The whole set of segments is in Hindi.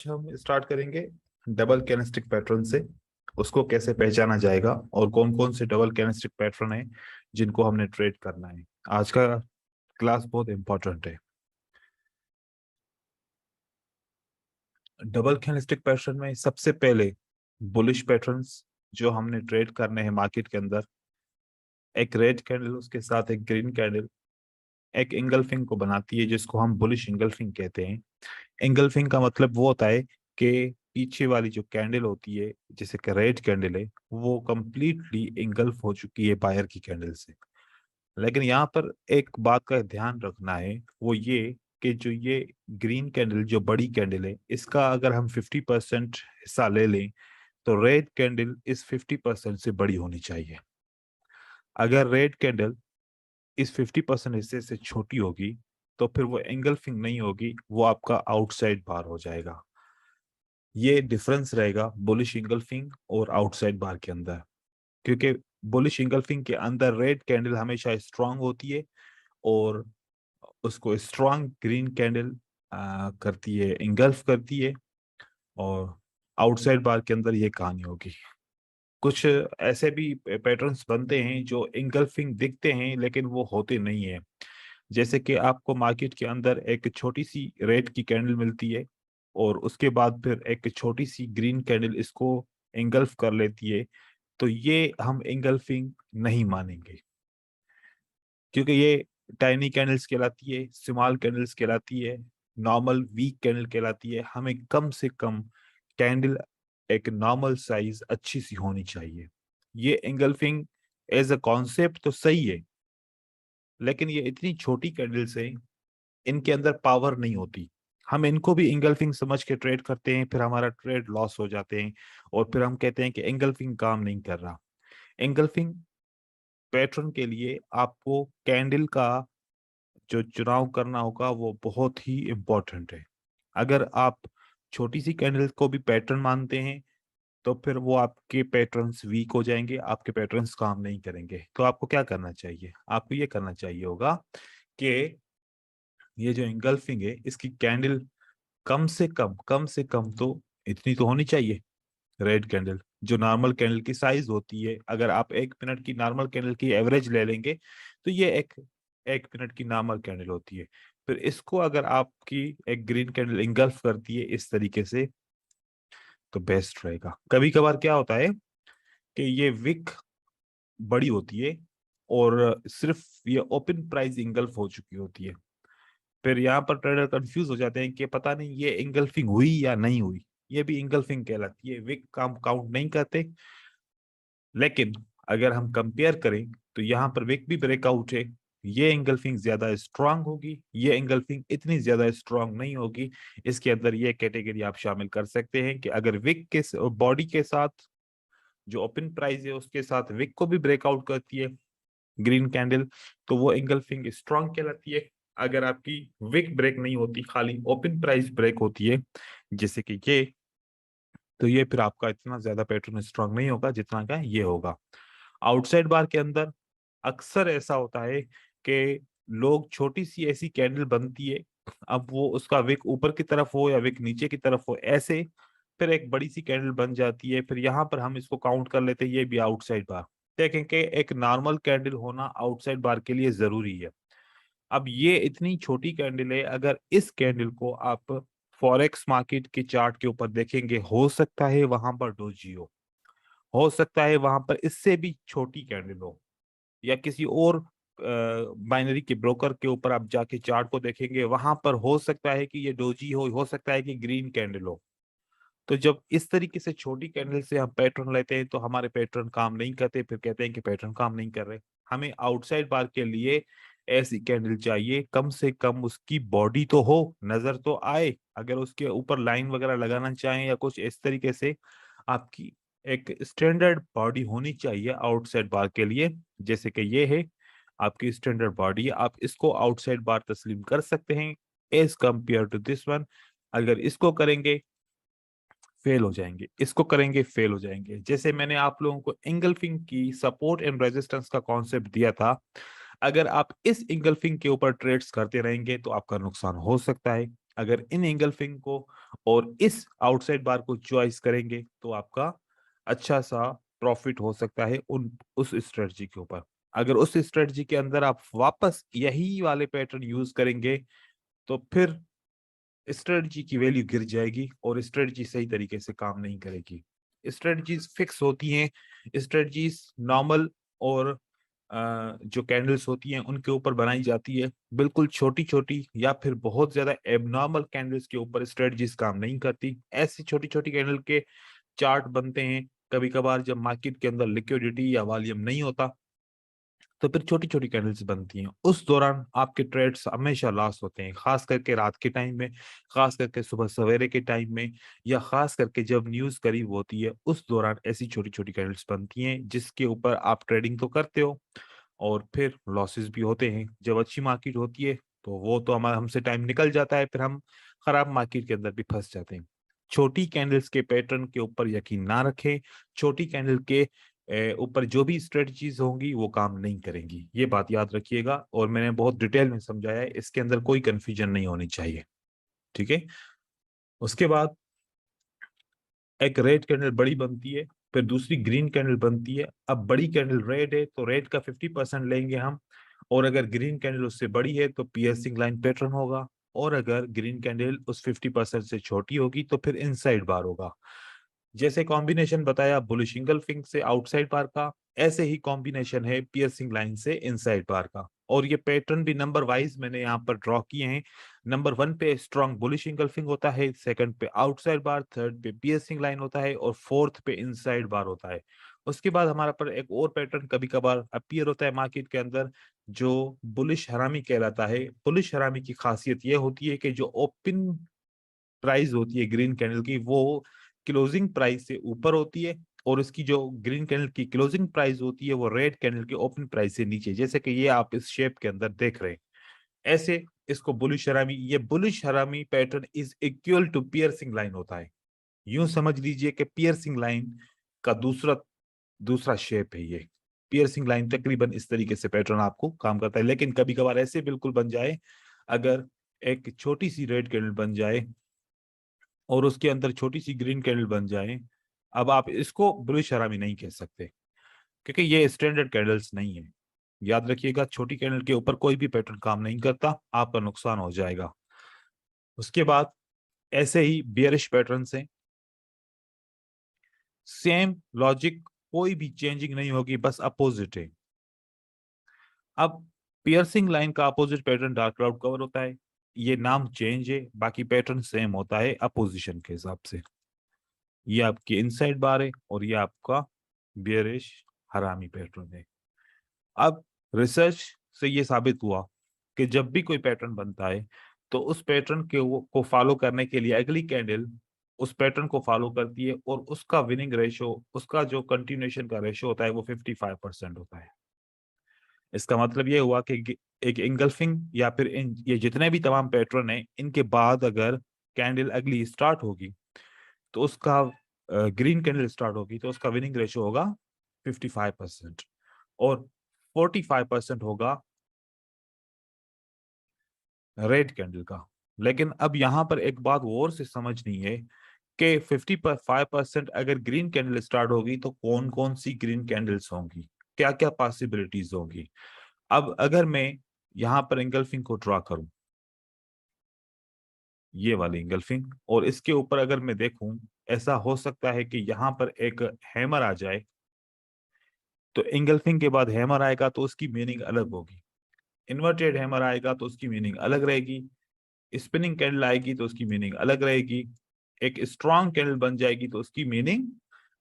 हम स्टार्ट करेंगे डबल कैंडलस्टिक पैटर्न से। उसको कैसे पहचाना जाएगा और कौन कौन से डबल कैंडलस्टिक पैटर्न है जिनको हमने ट्रेड करना है। आज का क्लास बहुत इंपॉर्टेंट है। डबल कैंडलस्टिक पैटर्न में सबसे पहले बुलिश पैटर्न्स जो हमने ट्रेड करने हैं मार्केट के अंदर, एक रेड कैंडल उसके साथ एक ग्रीन कैंडल एक इंगल्फिंग को बनाती है जिसको हम बुलिश इंगल्फिंग कहते हैं। इंगल्फिंग का मतलब वो होता है कि पीछे वाली जो कैंडल होती है जैसे कि रेड कैंडल है वो कंप्लीटली इंगल्फ हो चुकी है बायर की कैंडल से। लेकिन यहाँ पर एक बात का ध्यान रखना है, वो ये कि जो ये ग्रीन कैंडल जो बड़ी कैंडल है इसका अगर हम 50% हिस्सा ले लें तो रेड कैंडल इस 50% से बड़ी होनी चाहिए। अगर रेड कैंडल इस 50% हिस्से से छोटी होगी तो फिर वो एंगल्फिंग नहीं होगी, वो आपका आउटसाइड बार हो जाएगा। ये डिफरेंस रहेगा बुलिश इंगल्फिंग और आउटसाइड बार के अंदर, क्योंकि बुलिश इंगल्फिंग के अंदर रेड कैंडल हमेशा स्ट्रांग होती है और उसको स्ट्रांग ग्रीन कैंडल करती है, इंगल्फ करती है। और आउटसाइड बार के अंदर ये कहानी होगी। कुछ ऐसे भी पैटर्न्स बनते हैं जो इंगल्फिंग दिखते हैं लेकिन वो होते नहीं है। जैसे कि आपको मार्केट के अंदर एक छोटी सी रेड की कैंडल मिलती है और उसके बाद फिर एक छोटी सी ग्रीन कैंडल इसको एंगल्फ कर लेती है, तो ये हम एंगल्फिंग नहीं मानेंगे, क्योंकि ये टाइनी कैंडल्स कहलाती है, स्मॉल कैंडल्स कहलाती है, नॉर्मल वीक कैंडल कहलाती है। हमें कम से कम कैंडल एक नॉर्मल साइज अच्छी सी होनी चाहिए। ये एंगल्फिंग एज अ कॉन्सेप्ट तो सही है, लेकिन ये इतनी छोटी कैंडल्स हैं, इनके अंदर पावर नहीं होती। हम इनको भी इंगल्फिंग समझ के ट्रेड करते हैं, फिर हमारा ट्रेड लॉस हो जाते हैं और फिर हम कहते हैं कि इंगल्फिंग काम नहीं कर रहा। इंगल्फिंग पैटर्न के लिए आपको कैंडल का जो चुनाव करना होगा वो बहुत ही इम्पोर्टेंट है। अगर आप छोटी सी कैंडल को भी पैटर्न मानते हैं तो फिर वो आपके पैटर्न्स वीक हो जाएंगे, आपके पैटर्न्स काम नहीं करेंगे। तो आपको क्या करना चाहिए? आपको ये करना चाहिए होगा कि ये जो इंगल्फिंग है इसकी कैंडल कम से कम तो इतनी तो होनी चाहिए। रेड कैंडल जो नॉर्मल कैंडल की साइज होती है, अगर आप 1 मिनट की नॉर्मल कैंडल की एवरेज ले लेंगे तो ये एक मिनट की नॉर्मल कैंडल होती है। फिर इसको अगर आपकी एक ग्रीन कैंडल इंगल्फ करती है इस तरीके से तो बेस्ट रहेगा। कभी कभार क्या होता है कि ये विक बड़ी होती है और सिर्फ ये ओपन प्राइस इंगल्फ हो चुकी होती है। फिर यहाँ पर ट्रेडर कंफ्यूज हो जाते हैं कि पता नहीं ये इंगल्फिंग हुई या नहीं हुई। ये भी इंगल्फिंग कहलाती है, विक काम काउंट नहीं करते। लेकिन अगर हम कंपेयर करें तो यहाँ पर विक भी ब्रेकआउट है, ये इंगल्फिंग ज्यादा स्ट्रांग होगी, ये इंगल्फिंग इतनी ज्यादा स्ट्रांग नहीं होगी। इसके अंदर ये कैटेगरी आप शामिल कर सकते हैं कि अगर विक के बॉडी के साथ जो ओपन प्राइस है उसके साथ विक को भी ब्रेकआउट करती है ग्रीन कैंडल, तो वो इंगल्फिंग स्ट्रांग कहलाती है। अगर आपकी विक ब्रेक नहीं होती, खाली ओपन प्राइस ब्रेक होती है जैसे कि ये, तो ये फिर आपका इतना ज्यादा पैटर्न स्ट्रांग नहीं होगा जितना का ये होगा। आउटसाइड बार के अंदर अक्सर ऐसा होता है कि लोग छोटी सी ऐसी कैंडल बनती है, अब वो उसका विक ऊपर की तरफ हो या विक नीचे की तरफ हो ऐसे, फिर एक बड़ी सी कैंडल बन जाती है। फिर यहाँ पर हम इसको काउंट कर लेते हैं ये भी आउटसाइड बार। देखें कि एक नॉर्मल कैंडल होना आउटसाइड बार के लिए जरूरी है। अब ये इतनी छोटी कैंडल है, अगर इस कैंडल को आप फॉरेक्स मार्केट के चार्ट के ऊपर देखेंगे हो सकता है वहां पर डोजी हो सकता है वहां पर इससे भी छोटी कैंडल हो, या किसी और बाइनरी के ब्रोकर के ऊपर आप जाके चार्ट को देखेंगे वहां पर हो सकता है कि ये डोजी हो सकता है कि ग्रीन कैंडल हो। तो जब इस तरीके से छोटी कैंडल से हम पैटर्न लेते हैं तो हमारे पैटर्न काम नहीं करते, फिर कहते हैं कि पैटर्न काम नहीं कर रहे। हमें आउटसाइड बार के लिए ऐसी कैंडल चाहिए कम से कम उसकी बॉडी तो हो, नजर तो आए। अगर उसके ऊपर लाइन वगैरह लगाना चाहें या कुछ इस तरीके से, आपकी एक स्टैंडर्ड बॉडी होनी चाहिए आउटसाइड बार के लिए। जैसे कि ये है आपकी स्टैंडर्ड बॉडी, आप इसको आउटसाइड बार तस्लीम कर सकते हैं as compare to this one. अगर इसको करेंगे फेल हो जाएंगे, इसको करेंगे फेल हो जाएंगे। जैसे मैंने आप लोगों को इंगल्फिंग की सपोर्ट एंड रेजिस्टेंस का कॉन्सेप्ट दिया था, अगर आप इस इंगल्फिंग के ऊपर ट्रेड्स करते रहेंगे तो आपका नुकसान हो सकता है। अगर इन एंगल्फिंग को और इस आउटसाइड बार को चॉइस करेंगे तो आपका अच्छा सा प्रॉफिट हो सकता है उस स्ट्रेटजी के ऊपर। अगर उस स्ट्रेटजी के अंदर आप वापस यही वाले पैटर्न यूज करेंगे तो फिर स्ट्रेटजी की वैल्यू गिर जाएगी और स्ट्रेटजी सही तरीके से काम नहीं करेगी। स्ट्रेटजीज फिक्स होती हैं, स्ट्रेटजीज नॉर्मल और जो कैंडल्स होती हैं उनके ऊपर बनाई जाती है। बिल्कुल छोटी छोटी या फिर बहुत ज्यादा एबनॉर्मल कैंडल्स के ऊपर स्ट्रेटजीज काम नहीं करती। ऐसी छोटी छोटी कैंडल के चार्ट बनते हैं कभी कभार जब मार्केट के अंदर लिक्विडिटी या वॉल्यूम नहीं होता, तो फिर छोटी छोटी कैंडल्स बनती हैं। उस दौरान आपके ट्रेड्स हमेशा लॉस होते हैं, खास करके रात के टाइम में, खास करके सुबह सवेरे के टाइम में, या खास करके जब न्यूज करीब होती है उस दौरान ऐसी छोटी छोटी कैंडल्स बनती हैं जिसके ऊपर आप ट्रेडिंग तो करते हो और फिर लॉसेस भी होते हैं। जब अच्छी मार्केट होती है तो वो तो हमारा हमसे टाइम निकल जाता है, फिर हम खराब मार्केट के अंदर भी फंस जाते हैं। छोटी कैंडल्स के पैटर्न के ऊपर यकीन ना रखें। छोटी कैंडल के ऊपर जो भी स्ट्रेटजीज होंगी वो काम नहीं करेंगी, ये बात याद रखिएगा। और मैंने बहुत डिटेल में समझाया है, इसके अंदर कोई कंफ्यूजन नहीं होनी चाहिए, ठीक है। उसके बाद एक रेड कैंडल बड़ी बनती है, फिर दूसरी ग्रीन कैंडल बनती है। अब बड़ी कैंडल रेड है तो रेड का 50% लेंगे हम, और अगर ग्रीन कैंडल उससे बड़ी है तो पियर्सिंग लाइन पैटर्न होगा, और अगर ग्रीन कैंडल उस 50% से छोटी होगी तो फिर इनसाइड बार होगा। जैसे कॉम्बिनेशन बताया बुलिश इंगल्फिंग से आउटसाइड बार का, ऐसे ही कॉम्बिनेशन है पियर्सिंग लाइन से इनसाइड बार का। और ये पैटर्न भी नंबर वाइज मैंने यहाँ पर ड्रॉ किए हैं। नंबर 1 पे स्ट्रॉन्ग बुलिश इंगल्फिंग होता है, सेकंड पे आउटसाइड बार, थर्ड पे पियर्सिंग लाइन होता है, और फोर्थ पे इनसाइड बार होता है। उसके बाद हमारा पर एक और पैटर्न कभी कभार अपीयर होता है मार्केट के अंदर जो बुलिश हरामी कहलाता है। बुलिश हरामी की खासियत यह होती है कि जो ओपन प्राइस होती है ग्रीन कैंडल की वो क्लोजिंग प्राइस से ऊपर होती है, और इसकी जो ग्रीन कैंडल की क्लोजिंग प्राइस होती है वो रेड कैंडल के ओपन प्राइस से नीचे, जैसे कि ये आप इस शेप के अंदर देख रहे हैं। ऐसे इसको बुलिश हरामी, ये bullish harami pattern is equal to piercing line होता है। यूं समझ लीजिए कि पियर्सिंग लाइन का दूसरा दूसरा शेप है ये। पियर्सिंग लाइन तकरीबन इस तरीके से पैटर्न आपको काम करता है, लेकिन कभी कभार ऐसे बिल्कुल बन जाए, अगर एक छोटी सी रेड कैंडल बन जाए और उसके अंदर छोटी सी ग्रीन कैंडल बन जाए, अब आप इसको बुलिश हरामी नहीं कह सकते क्योंकि ये स्टैंडर्ड कैंडल्स नहीं है। याद रखिएगा, छोटी कैंडल के ऊपर कोई भी पैटर्न काम नहीं करता, आपका नुकसान हो जाएगा। उसके बाद ऐसे ही बियरिश पैटर्न से सेम लॉजिक, कोई भी चेंजिंग नहीं होगी, बस अपोजिट है। अब पियर्सिंग लाइन का opposite pattern dark cloud cover होता है। ये नाम चेंज है, बाकी पैटर्न सेम होता है अपोजिशन के हिसाब से। ये आपकी इनसाइड बार है और ये आपका बियरिश हरामी पैटर्न है। अब रिसर्च से ये साबित हुआ कि जब भी कोई पैटर्न बनता है तो उस पैटर्न के को फॉलो करने के लिए अगली कैंडल उस पैटर्न को फॉलो करती है, और उसका विनिंग रेशो, उसका जो कंटिन्यूएशन का रेशो होता है वो 55% होता है। इसका मतलब ये हुआ कि एक इंगल्फिंग या फिर ये जितने भी तमाम पैटर्न है इनके बाद अगर कैंडल अगली स्टार्ट होगी तो उसका ग्रीन कैंडल स्टार्ट होगी तो उसका विनिंग रेशियो होगा 55%, और 45% होगा रेड कैंडल का। लेकिन अब यहां पर एक बात और से समझनी है कि 55% अगर ग्रीन कैंडल स्टार्ट होगी तो कौन कौन सी ग्रीन कैंडल्स होंगी, क्या क्या पॉसिबिलिटीज होंगी। अब अगर मैं यहां पर इंगल्फिंग को ड्रॉ करूं, ये वाली इंगल्फिंग, और इसके ऊपर अगर मैं देखूं, ऐसा हो सकता है कि यहाँ पर एक हैमर आ जाए, तो इंगल्फिंग के बाद हैमर आएगा तो उसकी मीनिंग अलग होगी। इन्वर्टेड हैमर आएगा तो उसकी मीनिंग अलग रहेगी। स्पिनिंग कैंडल आएगी तो उसकी मीनिंग अलग रहेगी। एक स्ट्रॉन्ग कैंडल बन जाएगी तो उसकी मीनिंग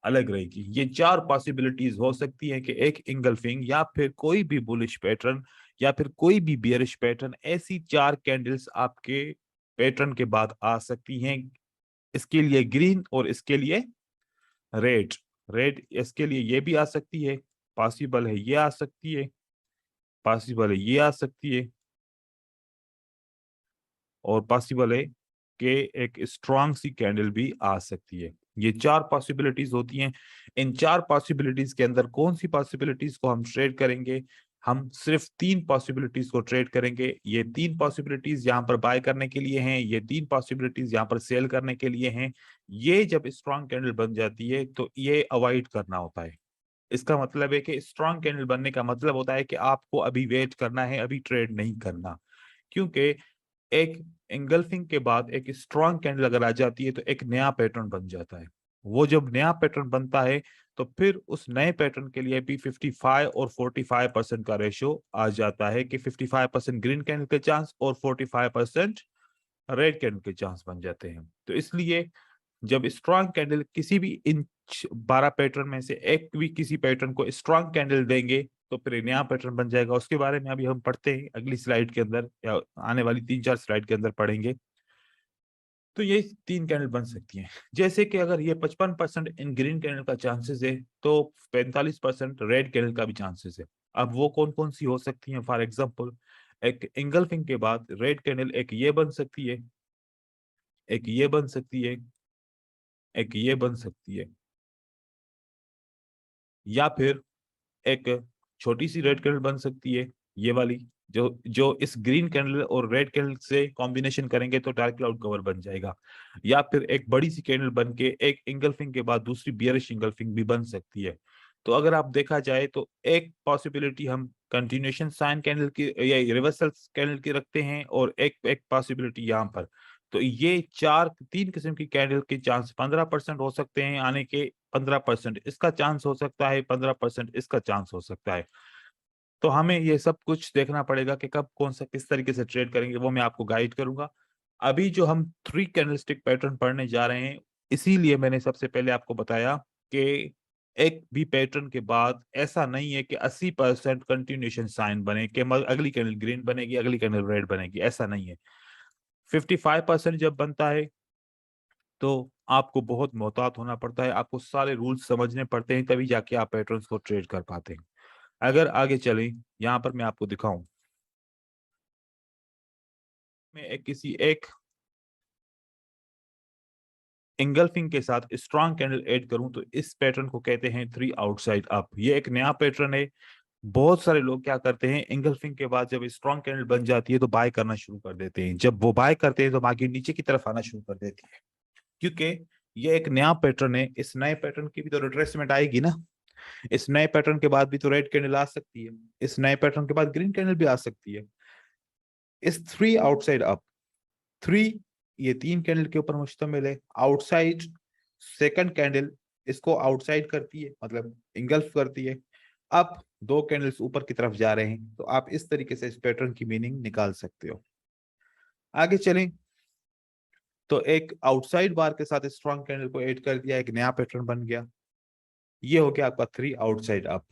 अलग रहेगी। ये चार पॉसिबिलिटीज हो सकती है कि एक इंगल्फिंग या फिर कोई भी बुलिश पैटर्न या फिर कोई भी बियरिश पैटर्न, ऐसी चार कैंडल्स आपके पैटर्न के बाद आ सकती हैं। इसके लिए ग्रीन और इसके लिए रेड। रेड इसके लिए ये भी आ सकती है, पॉसिबल है ये आ सकती है, पॉसिबल है ये आ सकती है, और पॉसिबल है कि एक स्ट्रॉन्ग सी कैंडल भी आ सकती है। ये चार पॉसिबिलिटीज होती हैं। इन चार पॉसिबिलिटीज के अंदर कौन सी पॉसिबिलिटीज को हम ट्रेड करेंगे, हम सिर्फ 3 पॉसिबिलिटीज को ट्रेड करेंगे। ये 3 पॉसिबिलिटीज यहाँ पर बाय करने के लिए हैं, ये 3 पॉसिबिलिटीज यहाँ पर सेल करने के लिए हैं। ये जब स्ट्रॉन्ग कैंडल बन जाती है तो ये अवॉइड करना होता है। इसका मतलब है कि स्ट्रॉन्ग कैंडल बनने का मतलब होता है कि आपको अभी वेट करना है, अभी ट्रेड नहीं करना। क्योंकि एक एंगल्फिंग के बाद एक स्ट्रॉन्ग कैंडल अगर आ जाती है तो एक नया पैटर्न बन जाता है। वो जब नया पैटर्न बनता है तो फिर उस नए पैटर्न के लिए भी 55 और 45% का रेशो आ जाता है कि 55% ग्रीन कैंडल के चांस और 45% रेड कैंडल के चांस बन जाते हैं। तो इसलिए जब स्ट्रॉन्ग कैंडल किसी भी इन 12 पैटर्न में से एक भी किसी पैटर्न को स्ट्रॉन्ग कैंडल देंगे तो फिर एक नया पैटर्न बन जाएगा। उसके बारे में अभी हम पढ़ते हैं अगली स्लाइड के अंदर या आने वाली 3-4 स्लाइड के अंदर पढ़ेंगे। तो ये 3 कैंडल बन सकती हैं। जैसे कि अगर ये 55% इन ग्रीन कैंडल का चांसेस है तो 45% रेड कैंडल का भी चांसेस है। अब वो कौन कौन सी हो सकती हैं? फॉर एग्जाम्पल, एक इंगल्फिंग के बाद रेड कैंडल एक ये बन सकती है, एक ये बन सकती है, एक ये बन सकती है, या फिर एक छोटी सी रेड कैंडल बन सकती है, ये वाली जो जो इस ग्रीन कैंडल और रेड कैंडल से कॉम्बिनेशन करेंगे तो डार्क क्लाउड कवर बन जाएगा। या फिर एक बड़ी सी कैंडल बन के एक इंगल्फिंग के बाद दूसरी बियरिश इंगल्फिंग भी बन सकती है। तो अगर आप देखा जाए तो एक पॉसिबिलिटी हम कंटिन्यूएशन साइन कैंडल की या रिवर्सल कैंडल की रखते हैं और एक एक पॉसिबिलिटी यहाँ पर। तो ये 3 किस्म की कैंडल के चांस 15% हो सकते हैं आने के, 15% इसका चांस हो सकता है, 15% इसका चांस हो सकता है। तो हमें ये सब कुछ देखना पड़ेगा कि कब कौन सा किस तरीके से ट्रेड करेंगे, वो मैं आपको गाइड करूंगा। अभी जो हम 3 कैंडलस्टिक पैटर्न पढ़ने जा रहे हैं, इसीलिए मैंने सबसे पहले आपको बताया कि एक भी पैटर्न के बाद ऐसा नहीं है कि 80% कंटिन्यूएशन साइन बने कि अगली कैंडल ग्रीन बनेगी, अगली कैंडल रेड बनेगी, ऐसा नहीं है। 55% जब बनता है तो आपको बहुत मोहतात होना पड़ता है, आपको सारे रूल्स समझने पड़ते हैं, तभी जाके आप पैटर्न्स को ट्रेड कर पाते हैं। अगर आगे चलें, यहाँ पर मैं आपको दिखाऊं, मैं किसी एक इंगल्फिंग के साथ स्ट्रॉन्ग कैंडल ऐड करूं तो इस पैटर्न को कहते हैं 3 आउटसाइड अप। ये एक नया पैटर्न है। बहुत सारे लोग क्या करते हैं, इंगल्फिंग के बाद जब स्ट्रॉन्ग कैंडल बन जाती है तो बाय करना शुरू कर देते हैं। जब वो बाय करते हैं तो मार्केट नीचे की तरफ आना शुरू कर देती है, क्योंकि ये एक नया पैटर्न है। इस नए पैटर्न की भी तो रिट्रेसमेंट आएगी ना। इस नए पैटर्न के बाद भी तो रेड कैंडल आ सकती है, इस नए पैटर्न के बाद ग्रीन कैंडल भी आ सकती है। इस 3 आउटसाइड अप, 3 ये 3 कैंडल के ऊपर मुश्तमिल है। आउटसाइड सेकंड कैंडल इसको आउटसाइड करती है, मतलब इंगल्फ करती है। अब 2 कैंडल्स ऊपर की तरफ जा रहे हैं, तो आप इस तरीके से इस पैटर्न की मीनिंग निकाल सकते हो। आगे चलें तो एक आउटसाइड बार के साथ स्ट्रॉन्ग कैंडल को ऐड कर दिया, एक नया पैटर्न बन गया। ये हो गया आपका 3 आउटसाइड अप।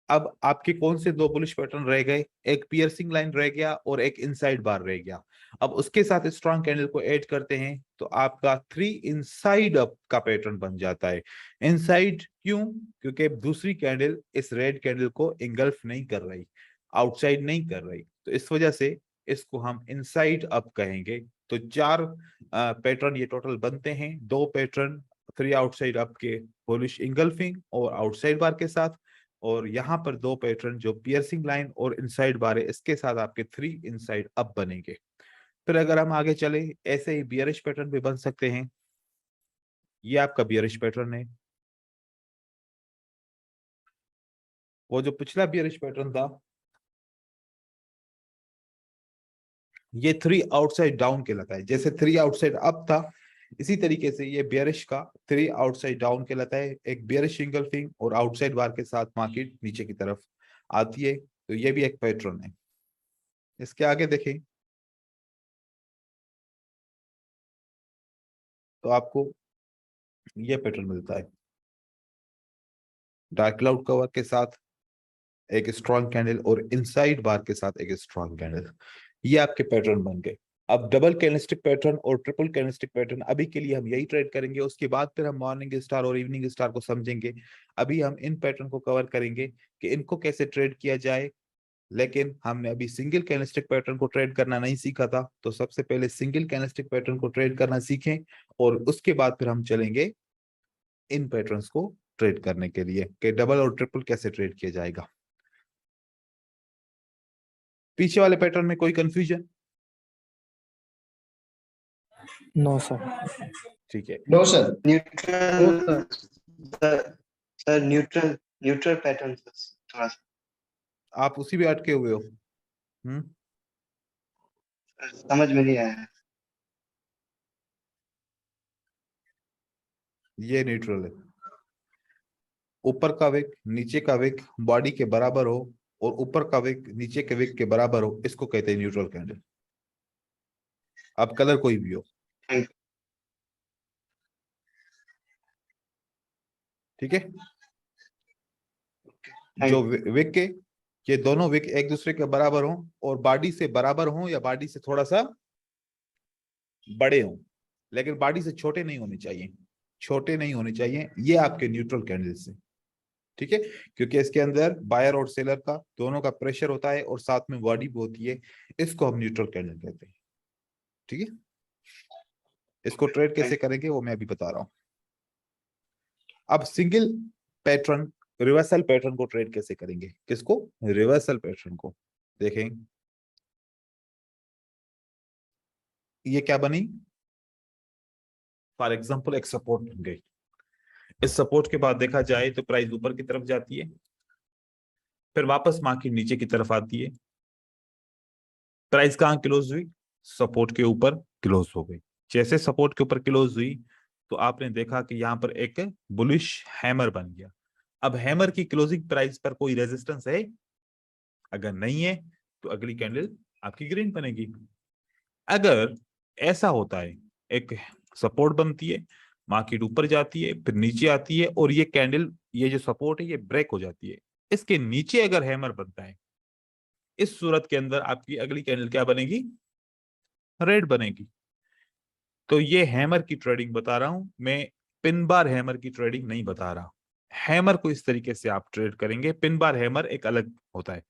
अब आपके कौन से 2 बुलिश पैटर्न रह गए? एक पियर्सिंग लाइन रह गया और एक इनसाइड बार रह गया। अब उसके साथ स्ट्रॉन्ग कैंडल को ऐड करते हैं तो आपका 3 इनसाइड अप का पैटर्न बन जाता है। इनसाइड क्यों? क्योंकि दूसरी कैंडल इस रेड कैंडल को इंगल्फ नहीं कर रही, आउटसाइड नहीं कर रही, तो इस वजह से इसको हम इनसाइड अप कहेंगे। तो 4 पैटर्न ये टोटल बनते हैं। 2 पैटर्न 3 आउटसाइड अप के, बुलिश इंगल्फिंग और आउटसाइड बार के साथ, और यहाँ पर 2 पैटर्न जो पियर्सिंग लाइन और इनसाइड बार है, इसके साथ आपके 3 इनसाइड अप बनेंगे। फिर अगर हम आगे चले, ऐसे ही बियरिश पैटर्न भी बन सकते हैं। ये आपका बियरिश पैटर्न है। वो जो पिछला बियरिश पैटर्न था, ये 3 आउटसाइड डाउन कहलाता है। जैसे 3 आउटसाइड अप था, इसी तरीके से ये बियरिश का 3 आउटसाइड डाउन कहलाता है। एक बियरिश इंगल्फिंग और आउटसाइड बार के साथ मार्केट नीचे की तरफ आती है, तो ये भी एक पैटर्न है। इसके आगे देखें तो आपको ये पैटर्न मिलता है, डार्क क्लाउड कवर के साथ एक स्ट्रॉन्ग कैंडल और इनसाइड बार के साथ एक स्ट्रॉन्ग कैंडल। ये आपके पैटर्न बन गए। अब डबल कैंडलस्टिक पैटर्न और ट्रिपल कैंडलस्टिक पैटर्न अभी के लिए हम यही ट्रेड करेंगे। उसके बाद फिर हम मॉर्निंग स्टार और इवनिंग स्टार को समझेंगे। अभी हम इन पैटर्न को कवर करेंगे कि इनको कैसे ट्रेड किया जाए। लेकिन हमने अभी सिंगल कैंडलस्टिक पैटर्न को ट्रेड करना नहीं सीखा था, तो सबसे पहले सिंगल कैंडलस्टिक पैटर्न को ट्रेड करना सीखें और उसके बाद फिर हम चलेंगे इन पैटर्न्स को ट्रेड करने के लिए कि डबल और ट्रिपल कैसे ट्रेड किया जाएगा। पीछे वाले पैटर्न में कोई कंफ्यूजन? No sir. ठीक है, no sir, neutral sir, neutral neutral pattern थोड़ा सा आप उसी में अटके हुए हो। समझ में नहीं आया। ये न्यूट्रल है, ऊपर का विक नीचे का विक बॉडी के बराबर हो और ऊपर का विक नीचे के विक के बराबर हो, इसको कहते हैं न्यूट्रल कैंडल। अब कलर कोई भी हो, ठीक है। जो विक के ये दोनों विक एक दूसरे के बराबर हो और बॉडी से बराबर हो या बॉडी से थोड़ा सा बड़े हो, लेकिन बॉडी से छोटे नहीं होने चाहिए, छोटे नहीं होने चाहिए, ये आपके न्यूट्रल कैंडल्स है, ठीक है। क्योंकि इसके अंदर बायर और सेलर का दोनों का प्रेशर होता है और साथ में बॉडी भी होती है, इसको हम न्यूट्रल कैंडल कहते हैं, ठीक है। इसको ट्रेड कैसे करेंगे वो मैं अभी बता रहा हूं। अब सिंगल पैटर्न रिवर्सल पैटर्न को ट्रेड कैसे करेंगे? किसको? रिवर्सल पैटर्न को। देखें ये क्या बनी, फॉर एग्जांपल एक सपोर्ट बन गई। इस सपोर्ट के बाद देखा जाए तो प्राइस ऊपर की तरफ जाती है, फिर वापस मार्केट नीचे की तरफ आती है, प्राइस कहां क्लोज हुई? सपोर्ट के ऊपर क्लोज हो गई। जैसे सपोर्ट के ऊपर क्लोज हुई तो आपने देखा कि यहां पर एक बुलिश हैमर बन गया। अब हैमर की क्लोजिंग प्राइस पर कोई रेजिस्टेंस है? अगर नहीं है तो अगली कैंडल आपकी ग्रीन बनेगी। अगर ऐसा होता है, एक सपोर्ट बनती है, मार्केट ऊपर जाती है, फिर नीचे आती है और ये कैंडल, ये जो सपोर्ट है ये ब्रेक हो जाती है, इसके नीचे अगर हैमर बनता है, इस सूरत के अंदर आपकी अगली कैंडल क्या बनेगी? रेड बनेगी। तो ये हैमर की ट्रेडिंग बता रहा हूं मैं, पिन बार हैमर की ट्रेडिंग नहीं बता रहा। हैमर को इस तरीके से आप ट्रेड करेंगे, पिन बार हैमर एक अलग होता है।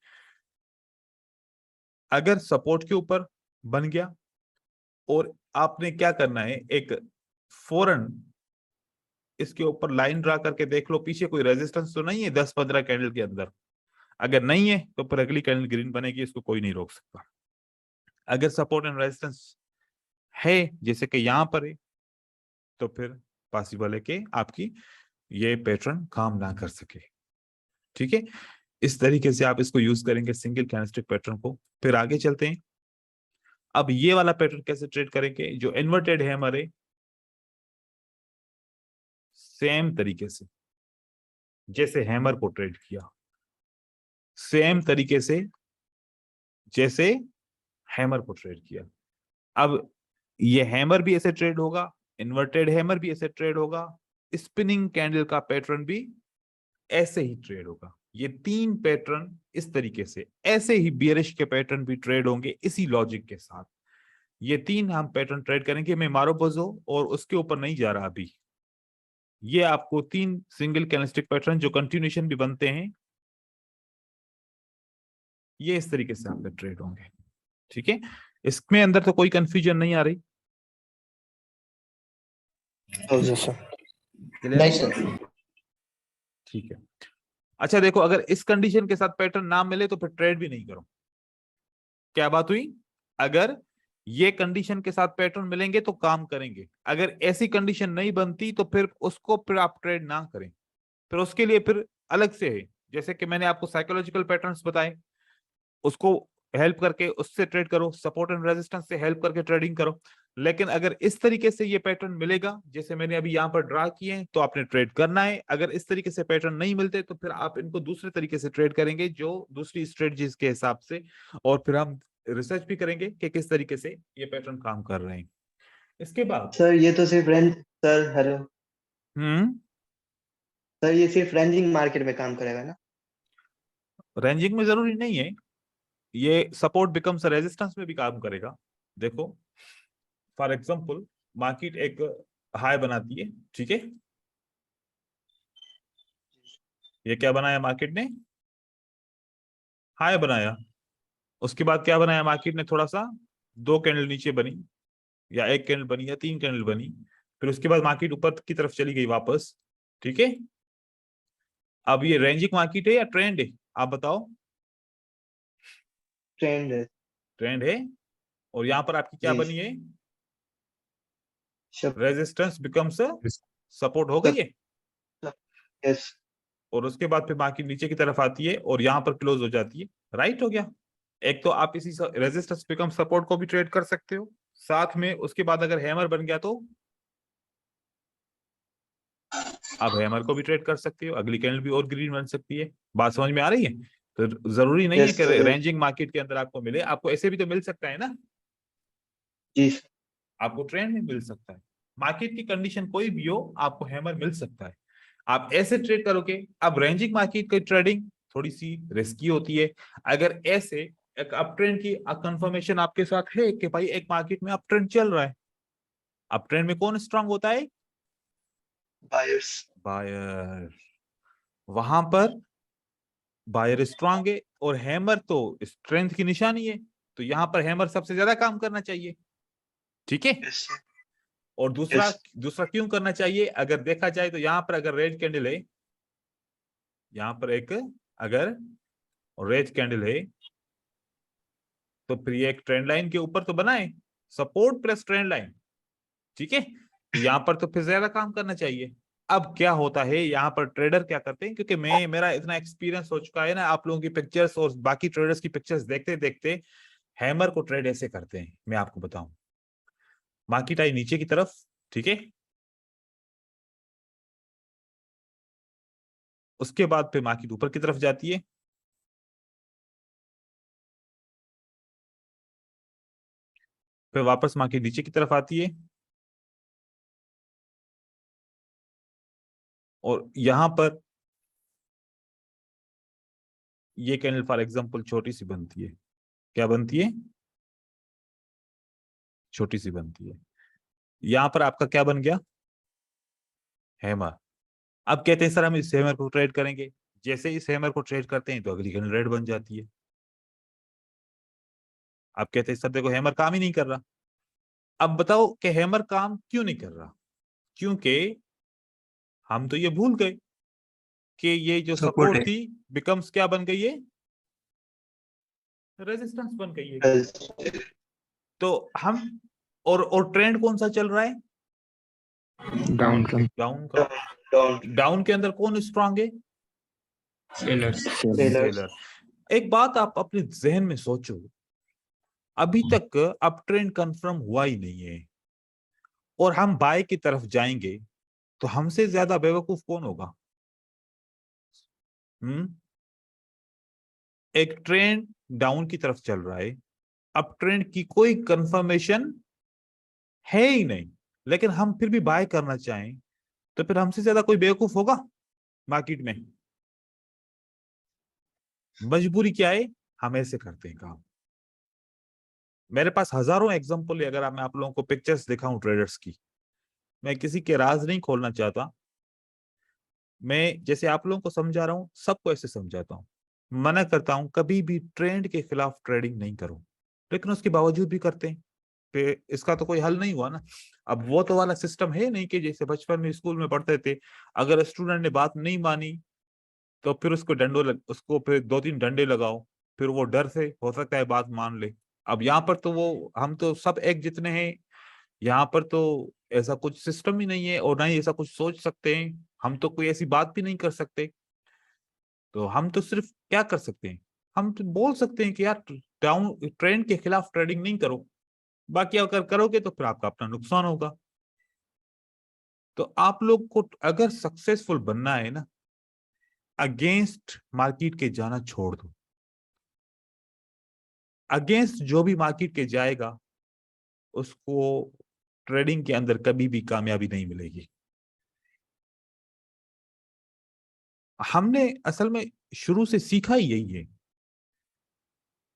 अगर सपोर्ट के ऊपर बन गया और आपने क्या करना है, एक फौरन इसके ऊपर लाइन ड्रा करके देख लो पीछे कोई रेजिस्टेंस तो नहीं है 10-15 कैंडल के अंदर। अगर नहीं है तो फिर अगली कैंडल ग्रीन बनेगी, इसको कोई नहीं रोक सकता। अगर सपोर्ट एंड रेजिस्टेंस है जैसे कि यहां पर है, तो फिर पॉसिबल है कि आपकी ये पैटर्न काम ना कर सके, ठीक है। इस तरीके से आप इसको यूज करेंगे सिंगल कैंडलस्टिक पैटर्न को। फिर आगे चलते हैं। अब ये वाला पैटर्न कैसे ट्रेड करेंगे? जो इन्वर्टेड है हमारे, सेम तरीके से जैसे हैमर को ट्रेड किया, सेम तरीके से जैसे हैमर को ट्रेड किया। अब ये हैमर भी ऐसे ट्रेड होगा, इन्वर्टेड हैमर भी ऐसे ट्रेड होगा, स्पिनिंग कैंडल का पैटर्न भी ऐसे ही ट्रेड होगा। ये तीन पैटर्न इस तरीके से, ऐसे ही बियरिश के पैटर्न भी ट्रेड होंगे इसी लॉजिक के साथ। ये तीन हम पैटर्न ट्रेड करेंगे। मैं मारो बजो और उसके ऊपर नहीं जा रहा अभी। ये आपको तीन सिंगल कैंडलस्टिक पैटर्न जो कंटिन्यूएशन भी बनते हैं, ये इस तरीके से आपके ट्रेड होंगे, ठीक है। इसमें अंदर तो कोई कंफ्यूजन नहीं आ रही? नहीं सर। ठीक है। अच्छा देखो, अगर इस कंडीशन के साथ पैटर्न ना मिले तो फिर ट्रेड भी नहीं करो। क्या बात हुई? अगर ये कंडीशन के साथ पैटर्न मिलेंगे तो काम करेंगे, अगर ऐसी कंडीशन नहीं बनती तो फिर उसको फिर आप ट्रेड ना करें। फिर उसके लिए फिर अलग से है, जैसे कि मैंने आपको साइकोलॉजिकल पैटर्न्स बताए, उसको हेल्प करके उससे ट्रेड करो, सपोर्ट एंड रेजिस्टेंस से हेल्प करके ट्रेडिंग करो। लेकिन अगर इस तरीके से ये पैटर्न मिलेगा जैसे मैंने अभी यहाँ पर ड्रा किए हैं तो आपने ट्रेड करना है। अगर इस तरीके से पैटर्न नहीं मिलते तो फिर आप इनको दूसरे तरीके से ट्रेड करेंगे, जो दूसरी स्ट्रेटजीज के हिसाब से, और फिर हम रिसर्च भी करेंगे कि किस तरीके से ये पैटर्न काम कर रहे हैं। इसके बाद सर ये तो सिर्फ रेंज, सर हेलो सर, ये सिर्फ रेंजिंग मार्केट में काम करेगा ना? रेंजिंग में जरूरी नहीं है, ये सपोर्ट बिकम्स रेजिस्टेंस में भी काम करेगा। देखो फॉर एग्जांपल मार्केट एक हाई बनाती है, ठीक है। ये क्या बनाया मार्केट ने? हाई बनाया। उसके बाद क्या बनाया मार्केट ने? थोड़ा सा दो कैंडल नीचे बनी, या एक कैंडल बनी, या तीन कैंडल बनी, फिर उसके बाद मार्केट ऊपर की तरफ चली गई वापस, ठीक है। अब ये रेंजिंग मार्केट है या ट्रेंड है? आप बताओ। ट्रेंड है। ट्रेंड है, और यहाँ पर आपकी क्या जी। बनी है, सब रेजिस्टेंस बिकम्स सपोर्ट हो गई है, यस। और उसके बाद फिर बाकी नीचे की तरफ आती है और यहाँ पर क्लोज हो जाती है। राइट हो गया। एक तो आप इसी रेजिस्टेंस बिकम सपोर्ट को भी ट्रेड कर सकते हो, साथ में उसके बाद अगर हैमर बन गया तो आप हैमर को भी ट्रेड कर सकते हो, अगली कैंडल भी और ग्रीन बन सकती है। बात समझ में आ रही है? तो जरूरी नहीं है यस कि सर। रेंजिंग मार्केट के अंदर आपको मिले, आपको ऐसे भी तो मिल सकता है ना, जी सर। आपको ट्रेंड में मिल सकता है। मार्केट की कंडीशन कोई भी हो, आपको हैमर मिल सकता है, आप ऐसे ट्रेड करोगे। अब रेंजिंग मार्केट की ट्रेडिंग थोड़ी सी रिस्की होती है। अगर ऐसे एक अप ट्रेंड की कंफर्मेशन आपके साथ है कि भाई एक मार्केट में अप ट्रेंड चल रहा है, अप ट्रेंड में कौन स्ट्रांग होता है, बायर्स। बायर। वहां पर बायर स्ट्रांग है, और हैमर तो स्ट्रेंथ की निशानी है, तो यहां पर हैमर सबसे ज्यादा काम करना चाहिए। ठीक है। Yes sir. और दूसरा दूसरा क्यों करना चाहिए, अगर देखा जाए तो यहाँ पर अगर रेड कैंडल है, यहाँ पर एक अगर रेड कैंडल है, तो फिर ये एक ट्रेंड लाइन के ऊपर तो बनाए, सपोर्ट प्लस ट्रेंड लाइन। ठीक है, तो यहाँ पर तो फिर ज्यादा काम करना चाहिए। अब क्या होता है, यहाँ पर ट्रेडर क्या करते हैं, क्योंकि मेरा इतना एक्सपीरियंस हो चुका है ना, आप लोगों की पिक्चर्स और बाकी ट्रेडर्स की पिक्चर्स देखते देखते, हैमर को ट्रेड ऐसे करते हैं। मैं आपको बताऊं, मार्केट आई नीचे की तरफ, ठीक है, उसके बाद फिर मार्केट ऊपर की तरफ जाती है, फिर वापस मार्केट नीचे की तरफ आती है, और यहां पर ये कैंडल फॉर एग्जांपल छोटी सी बनती है। क्या बनती है, छोटी सी बनती है। यहां पर आपका क्या बन गया, हैमर। अब कहते हैं सर हम इस हैमर को ट्रेड करेंगे, जैसे इस हैमर को ट्रेड करते हैं तो अगली कैंडल रेड बन जाती है। आप कहते हैं सर देखो हैमर काम ही नहीं कर रहा। अब बताओ कि हैमर काम क्यों नहीं कर रहा, क्योंकि हम तो ये भूल गए कि ये जो सपोर्ट सपोर्ट है। थी बिकम्स क्या बन गई है, रेजिस्टेंस बन गई है। तो हम और ट्रेंड कौन सा चल रहा है, डाउन ट्रेंड। डाउन का। डाउन के अंदर कौन स्ट्रांग है, सेलर्स। सेलर। एक बात आप अपने जहन में सोचो, अभी तक अप ट्रेंड कंफर्म हुआ ही नहीं है, और हम बाय की तरफ जाएंगे, तो हमसे ज्यादा बेवकूफ कौन होगा। हम्म एक ट्रेंड डाउन की तरफ चल रहा है, अप ट्रेंड की कोई कंफर्मेशन है ही नहीं, लेकिन हम फिर भी बाय करना चाहें, तो फिर हमसे ज्यादा कोई बेवकूफ होगा मार्केट में। मजबूरी क्या है, हम ऐसे करते हैं काम। मेरे पास हजारों एग्जांपल है, अगर मैं आप लोगों को पिक्चर्स दिखाऊं ट्रेडर्स की। मैं किसी के राज नहीं खोलना चाहता, मैं जैसे आप लोगों को समझा रहा हूं सबको ऐसे समझाता हूं। मना करता हूं कभी भी ट्रेंड के खिलाफ ट्रेडिंग नहीं करो, लेकिन उसके बावजूद भी करते हैं, तो इसका तो कोई हल नहीं हुआ ना। अब वो तो वाला सिस्टम है नहीं कि जैसे बचपन में स्कूल में पढ़ते थे, अगर स्टूडेंट ने बात नहीं मानी तो फिर उसको फिर 2-3 डंडे लगाओ, फिर वो डर से हो सकता है बात मान ले। अब यहाँ पर तो वो हम तो सब एक जितने हैं, यहाँ पर तो ऐसा कुछ सिस्टम ही नहीं है, और ना ही ऐसा कुछ सोच सकते हैं। हम तो कोई ऐसी बात भी नहीं कर सकते, तो हम तो सिर्फ क्या कर सकते हैं, हम तो बोल सकते हैं कि यार डाउन ट्रेंड के खिलाफ ट्रेडिंग नहीं करो, बाकी अगर करोगे तो फिर आपका अपना नुकसान होगा। तो आप लोग को अगर सक्सेसफुल बनना है ना, अगेंस्ट मार्केट के जाना छोड़ दो। अगेंस्ट जो भी मार्केट के जाएगा, उसको ट्रेडिंग के अंदर कभी भी कामयाबी नहीं मिलेगी। हमने असल में शुरू से सीखा ही यही है,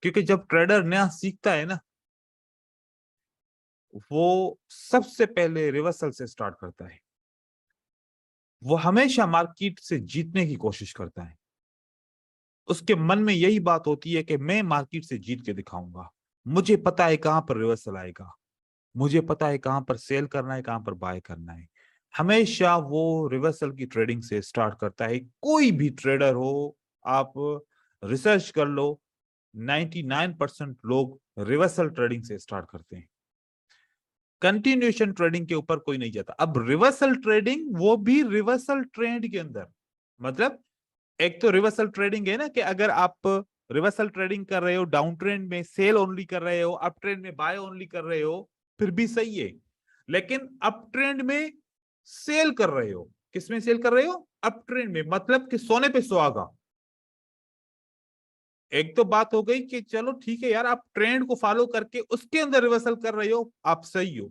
क्योंकि जब ट्रेडर नया सीखता है ना, वो सबसे पहले रिवर्सल से स्टार्ट करता है। वो हमेशा मार्केट से जीतने की कोशिश करता है, उसके मन में यही बात होती है कि मैं मार्केट से जीत के दिखाऊंगा, मुझे पता है कहां पर रिवर्सल आएगा, मुझे पता है कहां पर सेल करना है, कहां पर बाय करना है। हमेशा वो रिवर्सल की ट्रेडिंग से स्टार्ट करता है। कोई भी ट्रेडर हो, आप रिसर्च कर लो, 99% लोग रिवर्सल ट्रेडिंग से स्टार्ट करते हैं, कंटिन्यूएशन ट्रेडिंग के ऊपर कोई नहीं जाता। अब रिवर्सल ट्रेडिंग, वो भी रिवर्सल ट्रेंड के अंदर, मतलब एक तो रिवर्सल ट्रेडिंग है ना कि अगर आप रिवर्सल ट्रेडिंग कर रहे हो, डाउन ट्रेंड में सेल ओनली कर रहे हो, अप ट्रेंड में बाय ओनली कर रहे हो, फिर भी सही है। लेकिन अप ट्रेंड में सेल कर रहे हो, किस में सेल कर रहे हो? अप ट्रेंड में, मतलब कि सोने पे सुहागा। एक तो बात हो गई कि चलो ठीक है यार, आप ट्रेंड को फॉलो करके उसके अंदर रिवर्सल कर रहे हो, आप सही हो।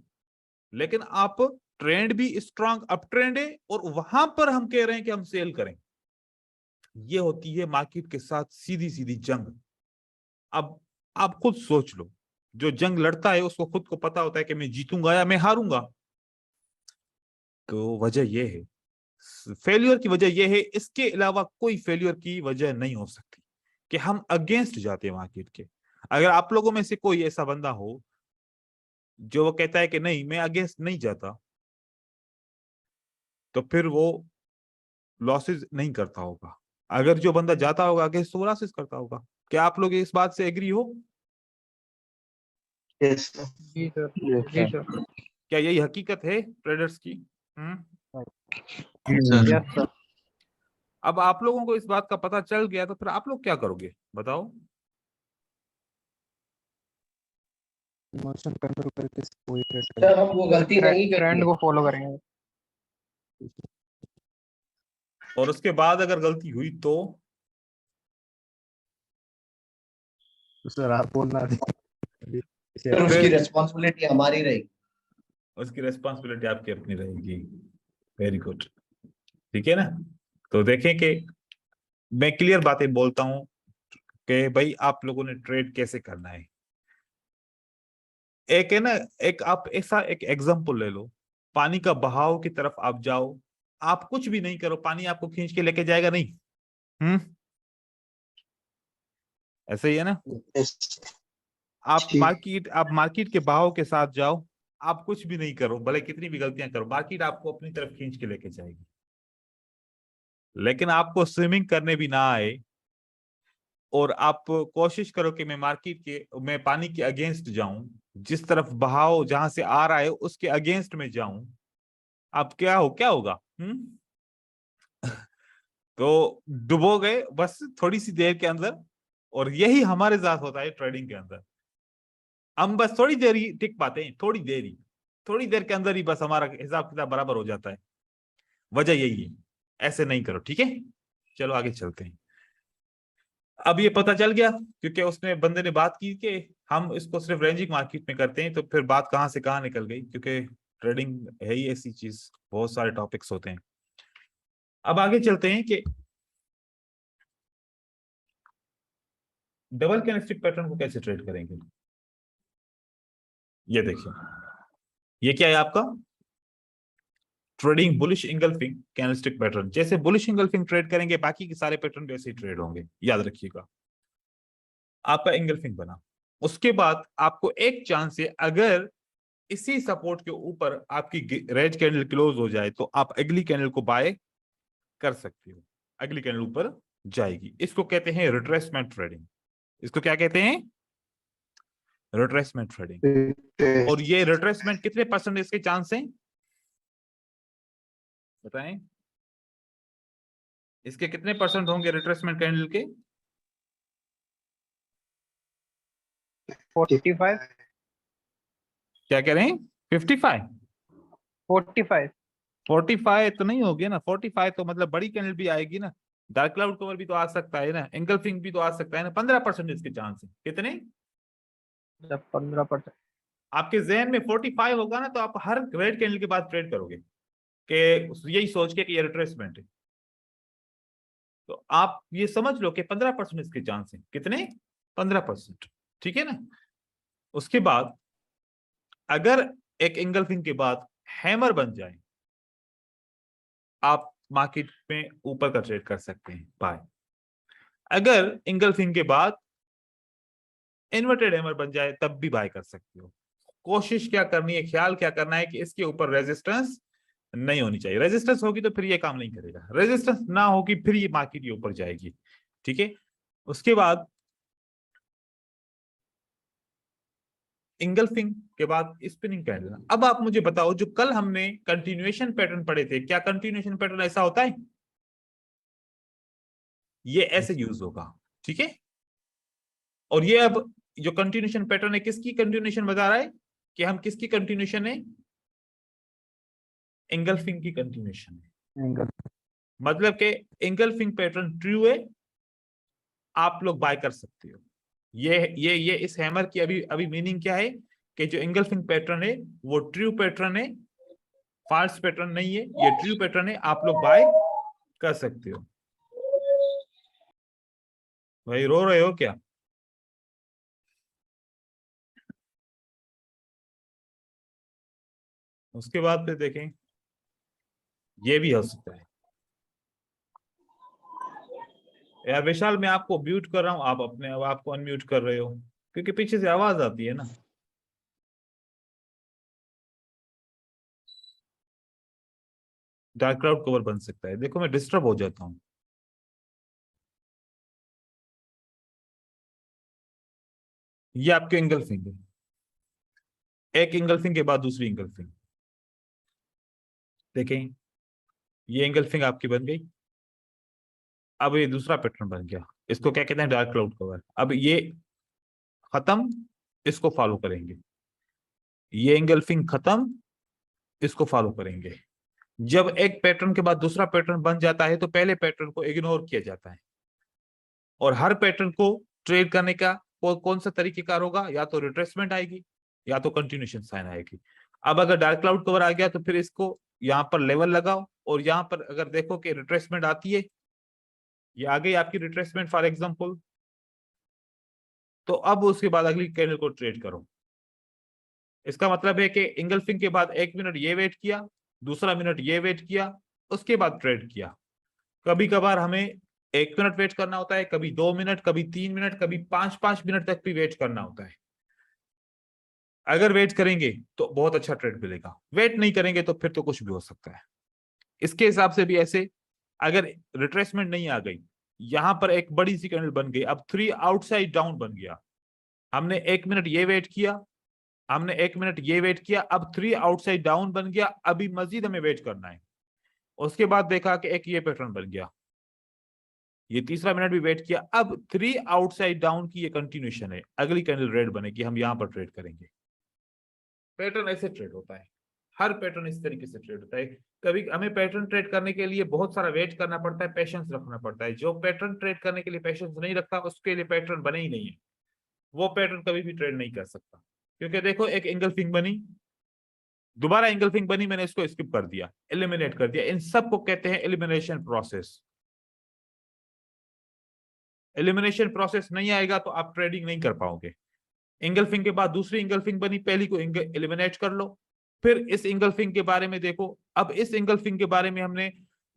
लेकिन आप ट्रेंड भी स्ट्रांग अप ट्रेंड है और वहां पर हम कह रहे हैं कि हम सेल करें, ये होती है मार्केट के साथ सीधी सीधी जंग। अब आप खुद सोच लो, जो जंग लड़ता है उसको खुद को पता होता है कि मैं जीतूंगा या मैं हारूंगा। तो वजह यह है, फेलियर की वजह यह है, इसके अलावा कोई फेलियर की वजह नहीं हो सकती कि हम अगेंस्ट जाते हैं मार्केट के। अगर आप लोगों में से कोई ऐसा बंदा हो जो वो कहता है कि नहीं मैं अगेंस्ट नहीं जाता, तो फिर वो लॉसेस नहीं करता होगा। अगर जो बंदा जाता होगा अगेंस्ट, तो वो लॉसेस करता होगा। क्या आप लोग इस बात से एग्री हो? Yes, sir. जी सर, Yes, जी sir. सर, क्या यही हकीकत है ट्रेडर्स की? Sir. Yes sir. अब आप लोगों को इस बात का पता चल गया, तो फिर आप लोग क्या करोगे बताओ? इमोशन कंट्रोल करके कोई सर हम वो गलती नहीं ट्रेंड करेंगे। को फॉलो करेंगे। और उसके बाद अगर गलती हुई तो? सर आप बोलना सर उसकी रिस्पॉन्सिबिलिटी हमारी रहेगी। उसकी रेस्पॉन्सिबिलिटी आपकी अपनी रहेगी। वेरी गुड, ठीक है ना? तो देखें कि मैं क्लियर बातें बोलता हूं कि भाई आप लोगों ने ट्रेड कैसे करना है। एक है ना, एक आप ऐसा एक एग्जांपल ले लो, पानी का बहाव की तरफ आप जाओ, आप कुछ भी नहीं करो, पानी आपको खींच के लेके जाएगा नहीं? ऐसे ही है ना? Yes. आप ठीक। मार्केट के बहाव के साथ जाओ, आप कुछ भी नहीं करो, भले कितनी भी गलतियां करो, मार्केट आपको अपनी तरफ खींच के लेके जाएगी। लेकिन आपको स्विमिंग करने भी ना आए और आप कोशिश करो कि मैं पानी के अगेंस्ट जाऊं, जिस तरफ बहाव जहां से आ रहा है उसके अगेंस्ट में जाऊं, आप क्या होगा? तो डुबो गए बस थोड़ी सी देर के अंदर। और यही हमारे साथ होता है ट्रेडिंग के अंदर। हम बस थोड़ी देर ही टिक पाते हैं, थोड़ी देर के अंदर ही बस हमारा हिसाब किताब बराबर हो जाता है। वजह यही है, ऐसे नहीं करो, ठीक है? चलो आगे चलते हैं। अब ये पता चल गया, क्योंकि उसने बंदे ने बात की कि हम इसको सिर्फ रेंजिंग मार्केट में करते हैं, तो फिर बात कहां से कहां निकल गई, क्योंकि ट्रेडिंग है ही ऐसी चीज, बहुत सारे टॉपिक्स होते हैं। अब आगे चलते हैं कि डबल कैंडलस्टिक पैटर्न को कैसे ट्रेड करेंगे। ये देखिए, ये क्या है आपका? Trading bullish engulfing candlestick pattern. जैसे बुलिश इंगल्फिंग ट्रेड करेंगे, बाकी के सारे पैटर्न भी ऐसे ही ट्रेड होंगे, याद रखिएगा। आपका इंगल्फिंग बना, उसके बाद आपको एक चांस है, अगर इसी सपोर्ट के ऊपर आपकी रेड कैंडल क्लोज हो जाए तो आप अगली कैंडल को बाय कर सकते हो, अगली कैंडल ऊपर जाएगी। इसको कहते हैं रिट्रेसमेंट ट्रेडिंग। इसको क्या कहते हैं? Retracement trading. और ये रिट्रेसमेंट कितने परसेंट इसके चांस हैं बताएं? इसके कितने परसेंट होंगे रिट्रेसमेंट कैंडल के? 45, क्या कह रहे हैं? 55? 45। 45 तो नहीं होगी ना, 45 तो मतलब बड़ी कैंडल भी आएगी ना, डार्क क्लाउड कवर भी तो आ सकता है ना, एंगल्फिंग भी तो आ सकता है ना। 15% इसके चांस है। कितने? 15%। आपके जहन में 45 होगा ना, तो आप हर रेड कैंडल के बाद ट्रेड करोगे कि यही सोच के कि ये रिट्रेसमेंट है। तो आप ये समझ लो कि 15% इसके चांस है। कितने? 15%, ठीक है ना? उसके बाद अगर एक एंगल्फिंग के बाद हैमर बन जाए, आप मार्केट में ऊपर का ट्रेड कर सकते हैं बाय। अगर एंगल्फिंग के बाद इन्वर्टेड हैमर बन जाए, तब भी बाय कर सकते हो। कोशिश क्या करनी है, ख्याल क्या करना है कि इसके ऊपर रेजिस्टेंस नहीं होनी चाहिए। रेजिस्टेंस होगी तो फिर ये काम नहीं करेगा, रेजिस्टेंस ना होगी फिर ये मार्केट ये ऊपर जाएगी, ठीक है? उसके बाद इंगल्फिंग के बाद स्पिनिंग कैंडल। अब आप मुझे बताओ, जो कल हमने कंटिन्यूएशन पैटर्न पढ़े थे, क्या कंटिन्यूएशन पैटर्न ऐसा होता है? ये ऐसे यूज होगा, ठीक है। और ये अब जो कंटिन्यूएशन पैटर्न है, किसकी कंटिन्यूएशन बता रहा है कि हम किसकी कंटिन्यूएशन है? इंगल्फिंग की कंटिन्यूएशन है। एंगल मतलब कि इंगल्फिंग पैटर्न ट्रू है, आप लोग बाय कर सकते हो। ये इस हैमर की अभी अभी मीनिंग क्या है कि जो इंगल्फिंग पैटर्न है वो ट्रू पैटर्न है, फॉल्स पैटर्न नहीं है, ये ट्रू पैटर्न है, आप लोग बाय कर सकते हो। भाई रो रहे हो क्या? उसके बाद फिर देखें, ये भी हो सकता है। यार विशाल, मैं आपको म्यूट कर रहा हूं, आप अपने आप को अनम्यूट कर रहे हो क्योंकि पीछे से आवाज आती है ना। डार्क क्लाउड कवर बन सकता है, देखो मैं डिस्टर्ब हो जाता हूँ। ये आपके इंगल्फिंग है, एक इंगल्फिंग के बाद दूसरी इंगल्फिंग। देखें, ये इंगल्फिंग आपकी बन गई। अब ये दूसरा पैटर्न बन गया, इसको क्या कहते हैं? Dark cloud cover. अब ये खत्म, इसको फॉलो करेंगे। ये इंगल्फिंग खत्म, इसको फॉलो करेंगे। जब एक पैटर्न के बाद दूसरा पैटर्न बन जाता है तो पहले पैटर्न को इग्नोर किया जाता है, और हर पैटर्न को ट्रेड करने का कौन सा तरीकेकार होगा? या तो रिट्रेसमेंट आएगी या तो कंटिन्यूएशन साइन आएगी। अब अगर डार्क क्लाउड कवर आ गया तो फिर इसको यहाँ पर लेवल लगाओ, और यहाँ पर अगर देखो कि रिट्रेसमेंट आती है, ये आ गई आपकी रिट्रेसमेंट फॉर एग्जांपल, तो अब उसके बाद अगली कैंडल को ट्रेड करो। इसका मतलब है कि इंगल्फिंग के बाद 1 मिनट ये वेट किया, दूसरा मिनट ये वेट किया, उसके बाद ट्रेड किया। कभी कभार हमें 1 मिनट वेट करना होता है, कभी 2 मिनट, कभी 3 मिनट, कभी 5 मिनट तक भी वेट करना होता है। अगर वेट करेंगे तो बहुत अच्छा ट्रेड मिलेगा, वेट नहीं करेंगे तो फिर तो कुछ भी हो सकता है। इसके हिसाब से भी ऐसे, अगर रिट्रेसमेंट नहीं आ गई, यहां पर एक बड़ी सी कैंडल बन गई, अब 3 आउटसाइड डाउन बन गया। हमने 1 मिनट ये वेट किया, हमने 1 मिनट ये वेट किया, अब 3 आउटसाइड डाउन बन गया, अभी मजीद हमें वेट करना है। उसके बाद देखा कि एक ये पैटर्न बन गया, ये तीसरा मिनट भी वेट किया, अब 3 आउटसाइड डाउन की ये कंटिन्यूएशन है, अगली कैंडल रेड बनेगी, हम यहां पर ट्रेड करेंगे। पैटर्न ऐसे ट्रेड होता है, हर पैटर्न इस तरीके से ट्रेड होता है। कभी हमें पैटर्न ट्रेड करने के लिए बहुत सारा वेट करना पड़ता है, पेशेंस रखना पड़ता है। जो पैटर्न ट्रेड करने के लिए पेशेंस नहीं रखता, उसके लिए पैटर्न बने ही नहीं है, वो पैटर्न कभी भी ट्रेड नहीं कर सकता। क्योंकि देखो, एक एंगल्फिंग बनी, दोबारा एंगल्फिंग बनी, मैंने इसको स्किप कर दिया, एलिमिनेट कर दिया। इन सब को कहते हैं एलिमिनेशन प्रोसेस। एलिमिनेशन प्रोसेस नहीं आएगा तो आप ट्रेडिंग नहीं कर पाओगे। इंगल्फिंग के बाद दूसरी इंगल्फिंग बनी, पहली को एलिमिनेट कर लो, फिर इस इंगल्फिंग के बारे में देखो। अब इस इंगल्फिंग के बारे में हमने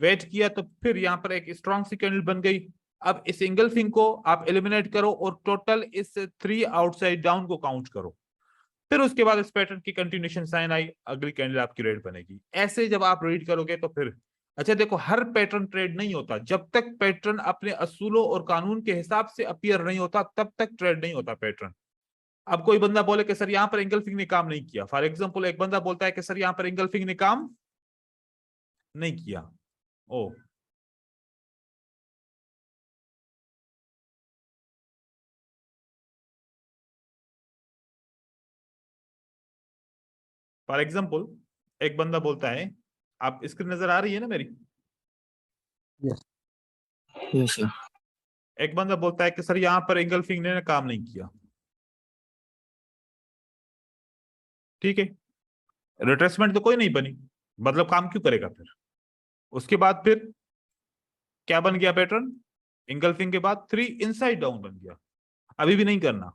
वेट किया, तो फिर यहाँ पर एक स्ट्रॉन्ग सी कैंडल बन गई। अब इस इंगल्फिंग को आप एलिमिनेट करो और टोटल इस 3 आउटसाइड डाउन को काउंट करो। फिर उसके बाद इस पैटर्न की कंटिन्यूएशन साइन आई, अगली कैंडल आपकी रेड बनेगी। ऐसे जब आप रीड करोगे तो फिर अच्छा देखो, हर पैटर्न ट्रेड नहीं होता। जब तक पैटर्न अपने असूलों और कानून के हिसाब से अपीयर नहीं होता, तब तक ट्रेड नहीं होता पैटर्न। अब कोई बंदा बोले कि सर यहाँ पर एंगल्फिंग ने काम नहीं किया, फॉर एग्जांपल एक बंदा बोलता है कि सर यहाँ पर एंगल्फिंग ने काम नहीं किया, ओ फॉर एग्जांपल एक बंदा बोलता है, आप स्क्रीन नजर आ रही है ना मेरी? Yes sir. एक बंदा बोलता है कि सर यहाँ पर एंगल्फिंग ने काम नहीं किया, ठीक है, रिट्रेसमेंट तो कोई नहीं बनी, मतलब काम क्यों करेगा फिर? उसके बाद फिर क्या बन गया पैटर्न? इंगल्फिंग के बाद 3 इनसाइड डाउन बन गया, अभी भी नहीं करना।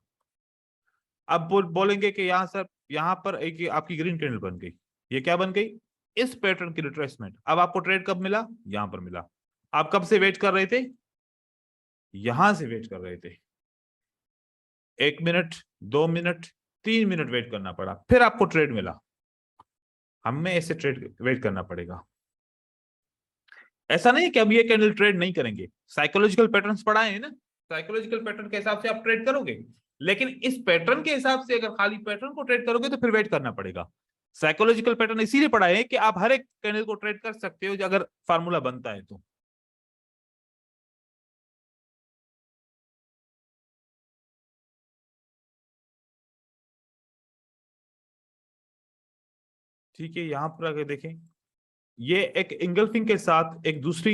अब बोलेंगे कि यहाँ सर यहाँ पर एक आपकी ग्रीन कैंडल बन गई, ये क्या बन गई? इस पैटर्न की रिट्रेसमेंट। अब आपको ट्रेड कब मिला? यहां पर मिला। आप कब से वेट कर रहे थे? यहां से वेट कर रहे थे, 1 मिनट, 2 मिनट, 3 मिनट वेट करना पड़ा, फिर आपको ट्रेड मिला। हमें ऐसे ट्रेड वेट करना पड़ेगा। ऐसा नहीं कि अब ये कैंडल ट्रेड नहीं करेंगे, साइकोलॉजिकल पैटर्न्स पढ़ाए हैं ना, साइकोलॉजिकल पैटर्न के हिसाब से आप ट्रेड करोगे। लेकिन इस पैटर्न के हिसाब से अगर खाली पैटर्न को ट्रेड करोगे तो फिर वेट करना पड़ेगा। साइकोलॉजिकल पैटर्न इसीलिए पढ़ा है कि आप हर एक कैंडल को ट्रेड कर सकते हो अगर फार्मूला बनता है तो। ठीक है, यहां पर अगर देखें, ये एक इंगल्फिंग के साथ एक दूसरी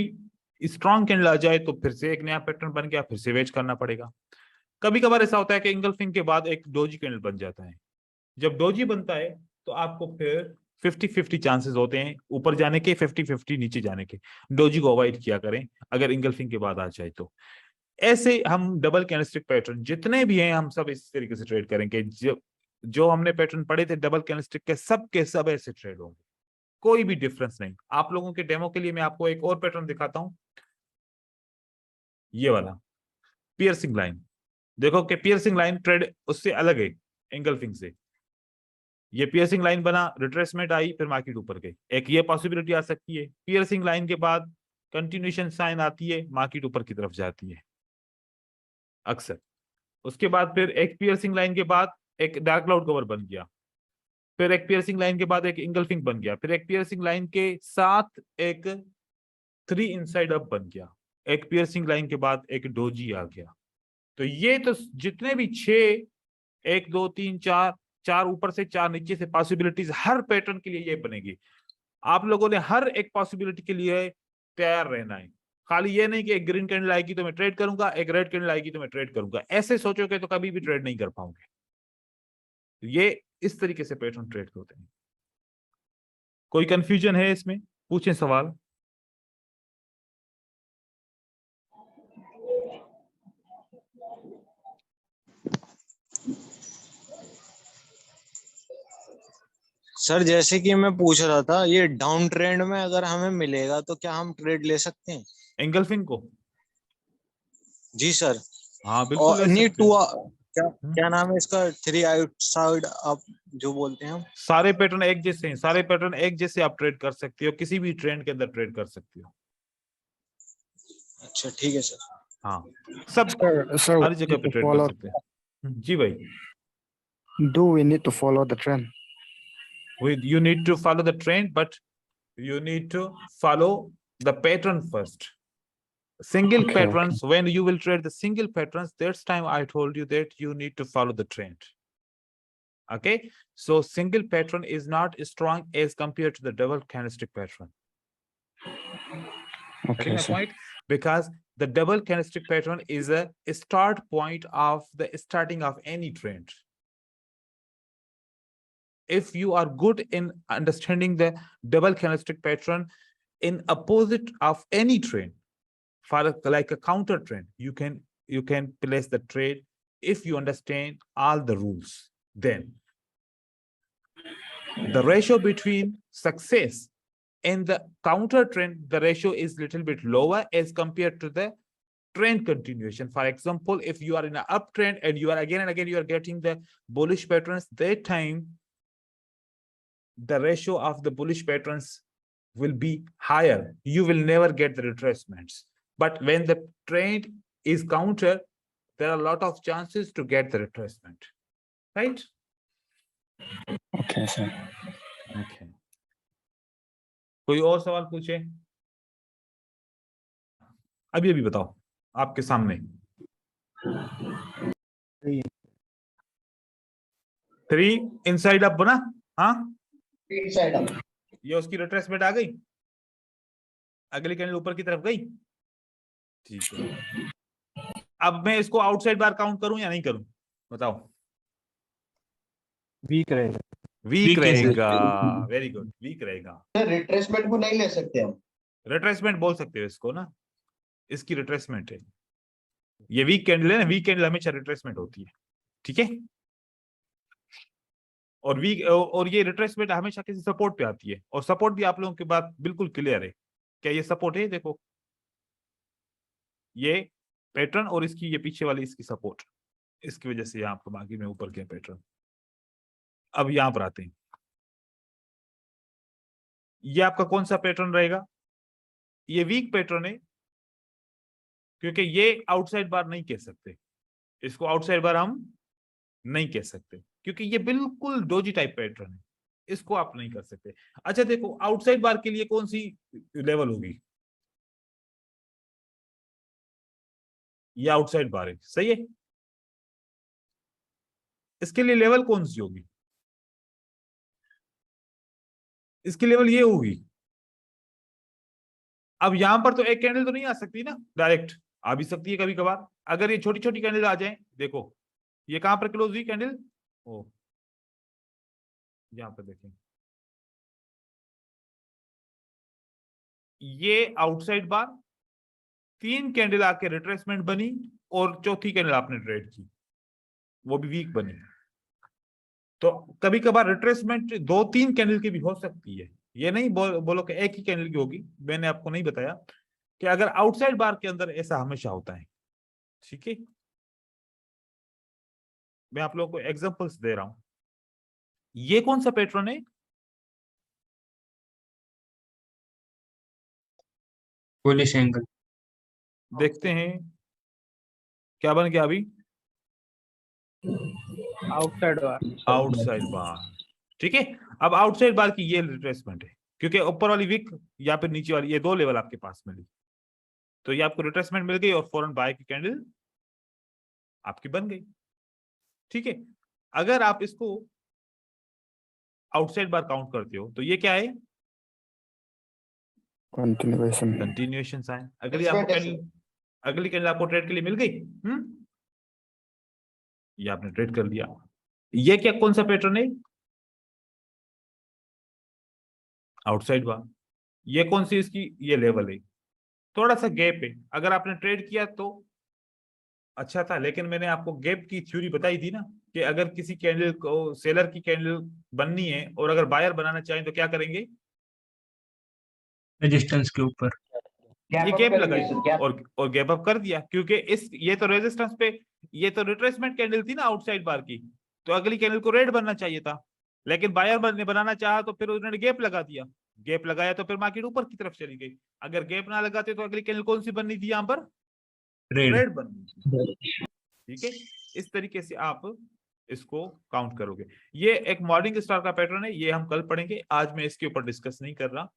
स्ट्रॉन्ग कैंडल आ जाए तो फिर से एक नया पैटर्न बन गया, फिर से वेट करना पड़ेगा। कभी कभार ऐसा होता है कि इंगल्फिंग के बाद एक डोजी कैंडल बन जाता है। जब डोजी बनता है तो आपको फिर 50-50 चांसेस होते हैं ऊपर जाने के, 50-50 नीचे जाने के। डोजी को अवॉइड किया करें अगर इंगल्फिंग के बाद आ जाए तो। ऐसे हम डबल कैंडलस्टिक पैटर्न जितने भी हैं हम सब इस तरीके से ट्रेड करेंगे। जो हमने पैटर्न पढ़े थे डबल कैंडलस्टिक के सब ऐसे ट्रेड होंगे, कोई भी डिफरेंस नहीं। आप लोगों के डेमो के लिए मैं आपको एक और पैटर्न दिखाता हूं, ये वाला पियर्सिंग लाइन। देखो कि पियर्सिंग लाइन ट्रेड उससे अलग है एंगल्फिंग से। ये पियर्सिंग लाइन बना, रिट्रेसमेंट आई, फिर मार्केट ऊपर गई। एक ये पॉसिबिलिटी आ सकती है, पियर्सिंग लाइन के बाद कंटिन्यूएशन साइन आती है, मार्केट ऊपर की तरफ जाती है अक्सर। उसके बाद फिर एक पियर्सिंग लाइन के बाद एक डार्क क्लाउड कवर बन गया, फिर एक पियर्सिंग लाइन के बाद एक इंगल्फिंग बन गया, फिर एक पियर्सिंग लाइन के साथ एक 3 इनसाइड अप बन गया, एक पियर्सिंग लाइन के बाद एक डोजी आ गया। तो ये तो जितने भी 6, 1 2 3 4, 4 ऊपर से 4 नीचे से पॉसिबिलिटीज हर पैटर्न के लिए ये बनेगी। आप लोगों ने हर एक पॉसिबिलिटी के लिए तैयार रहना है। खाली ये नहीं कि एक ग्रीन कैंडल आएगी तो मैं ट्रेड करूंगा, एक रेड कैंडल आएगी तो मैं ट्रेड करूंगा। ऐसे सोचोगे तो कभी भी ट्रेड नहीं कर पाओगे। ये इस तरीके से पैटर्न ट्रेड होते हैं। कोई कंफ्यूजन है इसमें? पूछें सवाल। सर जैसे कि मैं पूछ रहा था, ये डाउन ट्रेंड में अगर हमें मिलेगा तो क्या हम ट्रेड ले सकते हैं? एंगल्फिंग को? जी सर। हाँ बिल्कुल और ले नहीं सकते हो। क्या क्या नाम है इसका, 3 आउटसाइड अप जो बोलते हैं हम? सारे पैटर्न एक जैसे हैं, सारे पैटर्न एक जैसे आप ट्रेड कर सकते हो, किसी भी ट्रेंड के अंदर ट्रेड कर सकते हो। अच्छा ठीक है सर। हाँ सब Sir, हर जगह पे to ट्रेड कर follow, सकते हैं। जी भाई। do we need to follow the trend? You need to follow the trend, but you need to follow the pattern first. Single Okay, patterns, when you will trade the single patterns, that's time I told you that you need to follow the trend. Okay, so single pattern is not strong as compared to the double candlestick pattern. Okay, Getting my sir. point? Because the double candlestick pattern is a start point of the starting of any trend. If you are good in understanding the double candlestick pattern in opposite of any trend, for like a counter trend, you can place the trade if you understand all the rules. Then the ratio between success and the counter trend, the ratio is little bit lower as compared to the trend continuation. For example, if you are in an uptrend and you are again and again you are getting the bullish patterns, that time the ratio of the bullish patterns will be higher. You will never get the retracements. But when the trend is counter, there are a lot of chances to get the retracement, right? Okay, sir. Okay. कोई और सवाल पूछे? अभी अभी बताओ आपके सामने। 3 इनसाइड अप बना? हाँ, इनसाइड अप। ये उसकी रिट्रेसमेंट आ गई, अगली कैंडल ऊपर की तरफ गई। ठीक है, अब मैं इसको आउटसाइड बार काउंट करूं या नहीं करूं? बताओ। Weak रहेगा। वीक रहेगा। वेरी गुड, वीक रहेगा। रिट्रेसमेंट को नहीं ले सकते हम। रिट्रेसमेंट बोल सकते हो इसको ना, इसकी रिट्रेसमेंट है। ये वीक कैंडल है ना, वीक कैंडल हमेशा रिट्रेसमेंट होती है, ठीक है। और ये रिट्रेसमेंट हमेशा किसी सपोर्ट पे आती है, और सपोर्ट भी आप लोगों की बात बिल्कुल क्लियर है। क्या ये सपोर्ट है? देखो ये पैटर्न और इसकी ये पीछे वाली इसकी सपोर्ट, इसकी वजह से यहाँ पर बाकी में ऊपर गया पैटर्न। अब यहां पर आते हैं, ये आपका कौन सा पैटर्न रहेगा? ये वीक पैटर्न है, क्योंकि ये आउटसाइड बार नहीं कह सकते, इसको आउटसाइड बार हम नहीं कह सकते, क्योंकि ये बिल्कुल डोजी टाइप पैटर्न है, इसको आप नहीं कर सकते। अच्छा देखो, आउटसाइड बार के लिए कौन सी लेवल होगी? ये आउटसाइड बार है, सही है। इसके लिए लेवल कौन सी होगी? इसकी लेवल ये होगी। अब यहां पर तो एक कैंडल तो नहीं आ सकती ना डायरेक्ट, आ भी सकती है कभी कभार। अगर ये छोटी छोटी कैंडल आ जाए, देखो ये कहां पर क्लोज हुई कैंडल, ओ यहां पर देखें, ये आउटसाइड बार, 3 कैंडल आके रिट्रेसमेंट बनी और चौथी कैंडल आपने ट्रेड की, वो भी वीक बनी। तो कभी कभार रिट्रेसमेंट 2-3 कैंडल की भी हो सकती है, ये नहीं बोलो कि एक ही कैंडल की होगी। मैंने आपको नहीं बताया कि अगर आउटसाइड बार के अंदर ऐसा हमेशा होता है, ठीक है। मैं आप लोगों को एग्जांपल्स दे रहा हूं। ये कौन सा पैटर्न है? Bullish angle. देखते हैं क्या बन गया अभी। आउटसाइड बार। आउटसाइड बार, ठीक है। अब आउटसाइड बार की ये रिट्रेसमेंट है, क्योंकि ऊपर वाली विक या फिर नीचे वाली, ये 2 लेवल आपके पास मिली, तो ये आपको रिट्रेसमेंट मिल गई और फौरन बाय की कैंडल आपकी बन गई, ठीक है। अगर आप इसको आउटसाइड बार काउंट करते हो तो ये क्या है? Continuation. Continuation sign. अगली That's आपको right, कैंडल, अगली कैंडल आपको ट्रेड के लिए मिल गई। ये आपने ट्रेड कर लिया। ये क्या, कौन सा पैटर्न है? आउटसाइड बार। ये कौन सी इसकी, ये लेवल है, थोड़ा सा गैप है। अगर आपने ट्रेड किया तो अच्छा था, लेकिन मैंने आपको गैप की थ्योरी बताई थी ना, कि अगर किसी कैंडल को, सेलर की कैंडल बननी है और अगर बायर बनाना चाहें तो क्या करेंगे? रेजिस्टेंस के ऊपर। ये up गैप करेंगे लगाई सर, gap। और गैप अप कर दिया, क्योंकि इस, ये तो रेजिस्टेंस पे, ये तो रिट्रेसमेंट कैंडल थी ना आउटसाइड बार की, तो अगली कैंडल को रेड बनना चाहिए था, लेकिन बायर ने बनाना चाहा तो फिर उन्होंने गैप लगा दिया। गैप लगाया तो फिर मार्केट ऊपर की तरफ चली गई। अगर गैप ना लगाते तो अगली कैंडल कौन सी बननी थी? यहाँ पर रेड। रेड बननी थी, ठीक है। इस तरीके से आप इसको काउंट करोगे। ये एक मॉर्निंग स्टार का पैटर्न है, ये हम कल पढ़ेंगे, आज मैं इसके ऊपर डिस्कस नहीं कर रहा।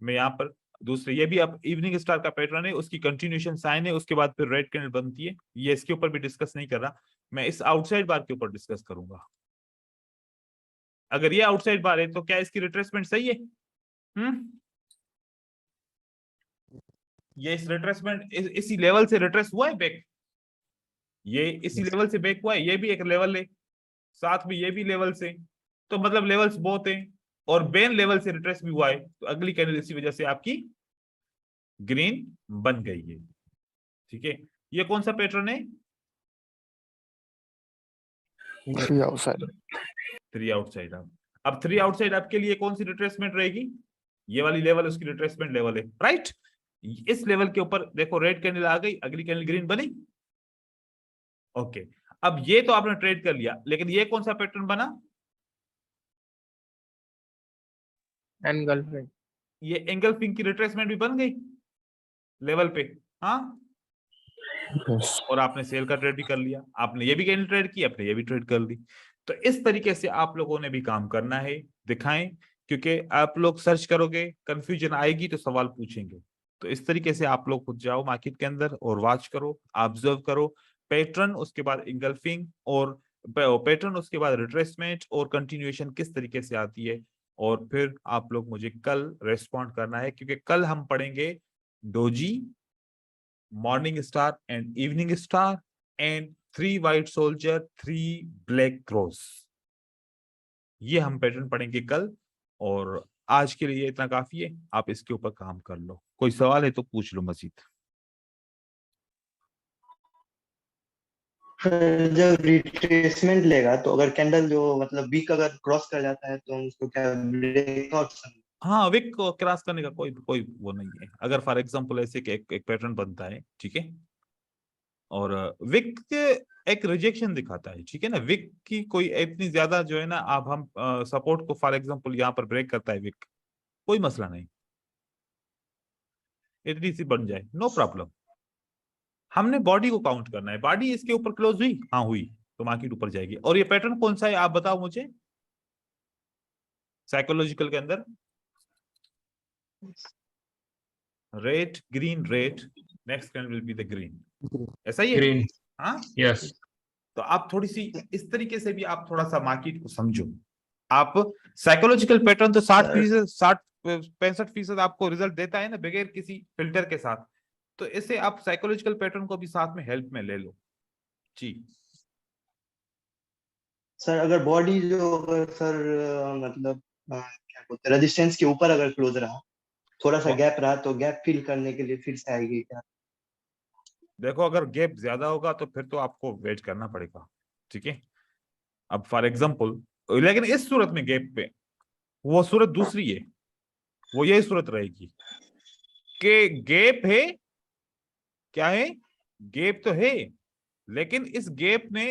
मैं यहाँ पर दूसरे, ये भी अब इवनिंग स्टार का पैटर्न है, उसकी कंटिन्यूएशन साइन है, उसके बाद फिर रेड कैंडल बनती है, ये इसके ऊपर भी डिस्कस नहीं कर रहा। मैं इस आउटसाइड बार के ऊपर डिस्कस करूंगा। अगर ये आउटसाइड बार है तो क्या इसकी रिट्रेसमेंट सही है? ये इस रिट्रेसमेंट, इसी लेवल से रिट्रेस हुआ है बैक, ये इसी लेवल से बैक हुआ है, ये भी एक लेवल है, साथ में ये भी लेवल से, तो मतलब लेवल्स बहुत हैं, और बेन लेवल से रिट्रेस भी हुआ है, तो अगली कैंडल इसी वजह से आपकी ग्रीन बन गई है, ठीक है। ये कौन सा पैटर्न है? 3 outside. 3 outside up. अब 3 आउटसाइड अप के लिए कौन सी रिट्रेसमेंट रहेगी? ये वाली लेवल उसकी रिट्रेसमेंट लेवल है, राइट। इस लेवल के ऊपर देखो रेड कैंडल आ गई, अगली कैंडल ग्रीन बनी, ओके। अब ये तो आपने ट्रेड कर लिया, लेकिन ये कौन सा पैटर्न बना? एनगल्फिंग। ये एंगल्फिंग की रिट्रेसमेंट भी बन गई लेवल पे, हाँ। Yes. और आपने सेल का ट्रेड भी कर लिया, आपने ये भी कैंडल ट्रेड की, आपने ये भी ट्रेड कर ली। तो इस तरीके से आप लोगों ने भी काम करना है, दिखाएं, क्योंकि आप लोग सर्च करोगे, कंफ्यूजन आएगी तो सवाल पूछेंगे। तो इस तरीके से आप लोग खुद जाओ मार्केट के अंदर और वॉच करो, ऑब्जर्व करो पैटर्न, उसके बाद इंगल्फिंग और पैटर्न, उसके बाद रिट्रेसमेंट और कंटिन्यूएशन किस तरीके से आती है, और फिर आप लोग मुझे कल रेस्पॉन्ड करना है, क्योंकि कल हम पढ़ेंगे doji, morning star and evening star and 3 white soldier, 3 black cross, ये हम पैटर्न पढ़ेंगे कल। और आज के लिए इतना काफी है, आप इसके ऊपर काम कर लो। कोई सवाल है तो पूछ लो मजीद। फिर जब रिट्रेसमेंट लेगा तो अगर कैंडल जो मतलब वीक अगर क्रॉस कर जाता है तो हम उसको क्या ब्रेकआउट? हाँ, विक को क्रॉस करने का कोई कोई वो नहीं है। अगर फॉर एग्जांपल ऐसे कि एक पैटर्न बनता है, ठीक है, और विक एक रिजेक्शन दिखाता है, ठीक है ना, विक की कोई इतनी ज्यादा जो है ना, अब हम सपोर्ट को फॉर एग्जांपल यहाँ पर ब्रेक करता है विक, कोई मसला नहीं, इतनी सी बन जाए नो प्रॉब्लम। हमने बॉडी को काउंट करना है, बॉडी इसके ऊपर क्लोज हुई, हाँ हुई, तो मार्केट ऊपर जाएगी। और ये पैटर्न कौन सा है आप बताओ मुझे साइकोलॉजिकल के अंदर? Red green red, next candle will be the green, ऐसा ही है? ग्रीन, हाँ, यस। तो आप थोड़ी सी इस तरीके से भी आप थोड़ा सा मार्केट को समझो। आप साइकोलॉजिकल पैटर्न तो 60%, 65% आपको रिजल्ट देता है ना बगैर किसी फिल्टर के साथ, तो इससे आप साइकोलॉजिकल पैटर्न को भी साथ में हेल्प में ले लो जी। सर अगर बॉडी जो अगर सर मतलब क्या बोलते हैं रेजिस्टेंस के ऊपर अगर क्लोज रहा, थोड़ा सा गैप रहा, तो गैप फिल करने के लिए फिर से आएगी क्या? देखो अगर गैप ज्यादा होगा तो फिर तो आपको वेट करना पड़ेगा, ठीक है। अब फॉर एग्जांपल, लेकिन इस सूरत में गैप पे वो सूरत दूसरी है, वो यही सूरत रहेगी कि गैप है, क्या है, गैप तो है, लेकिन इस गैप ने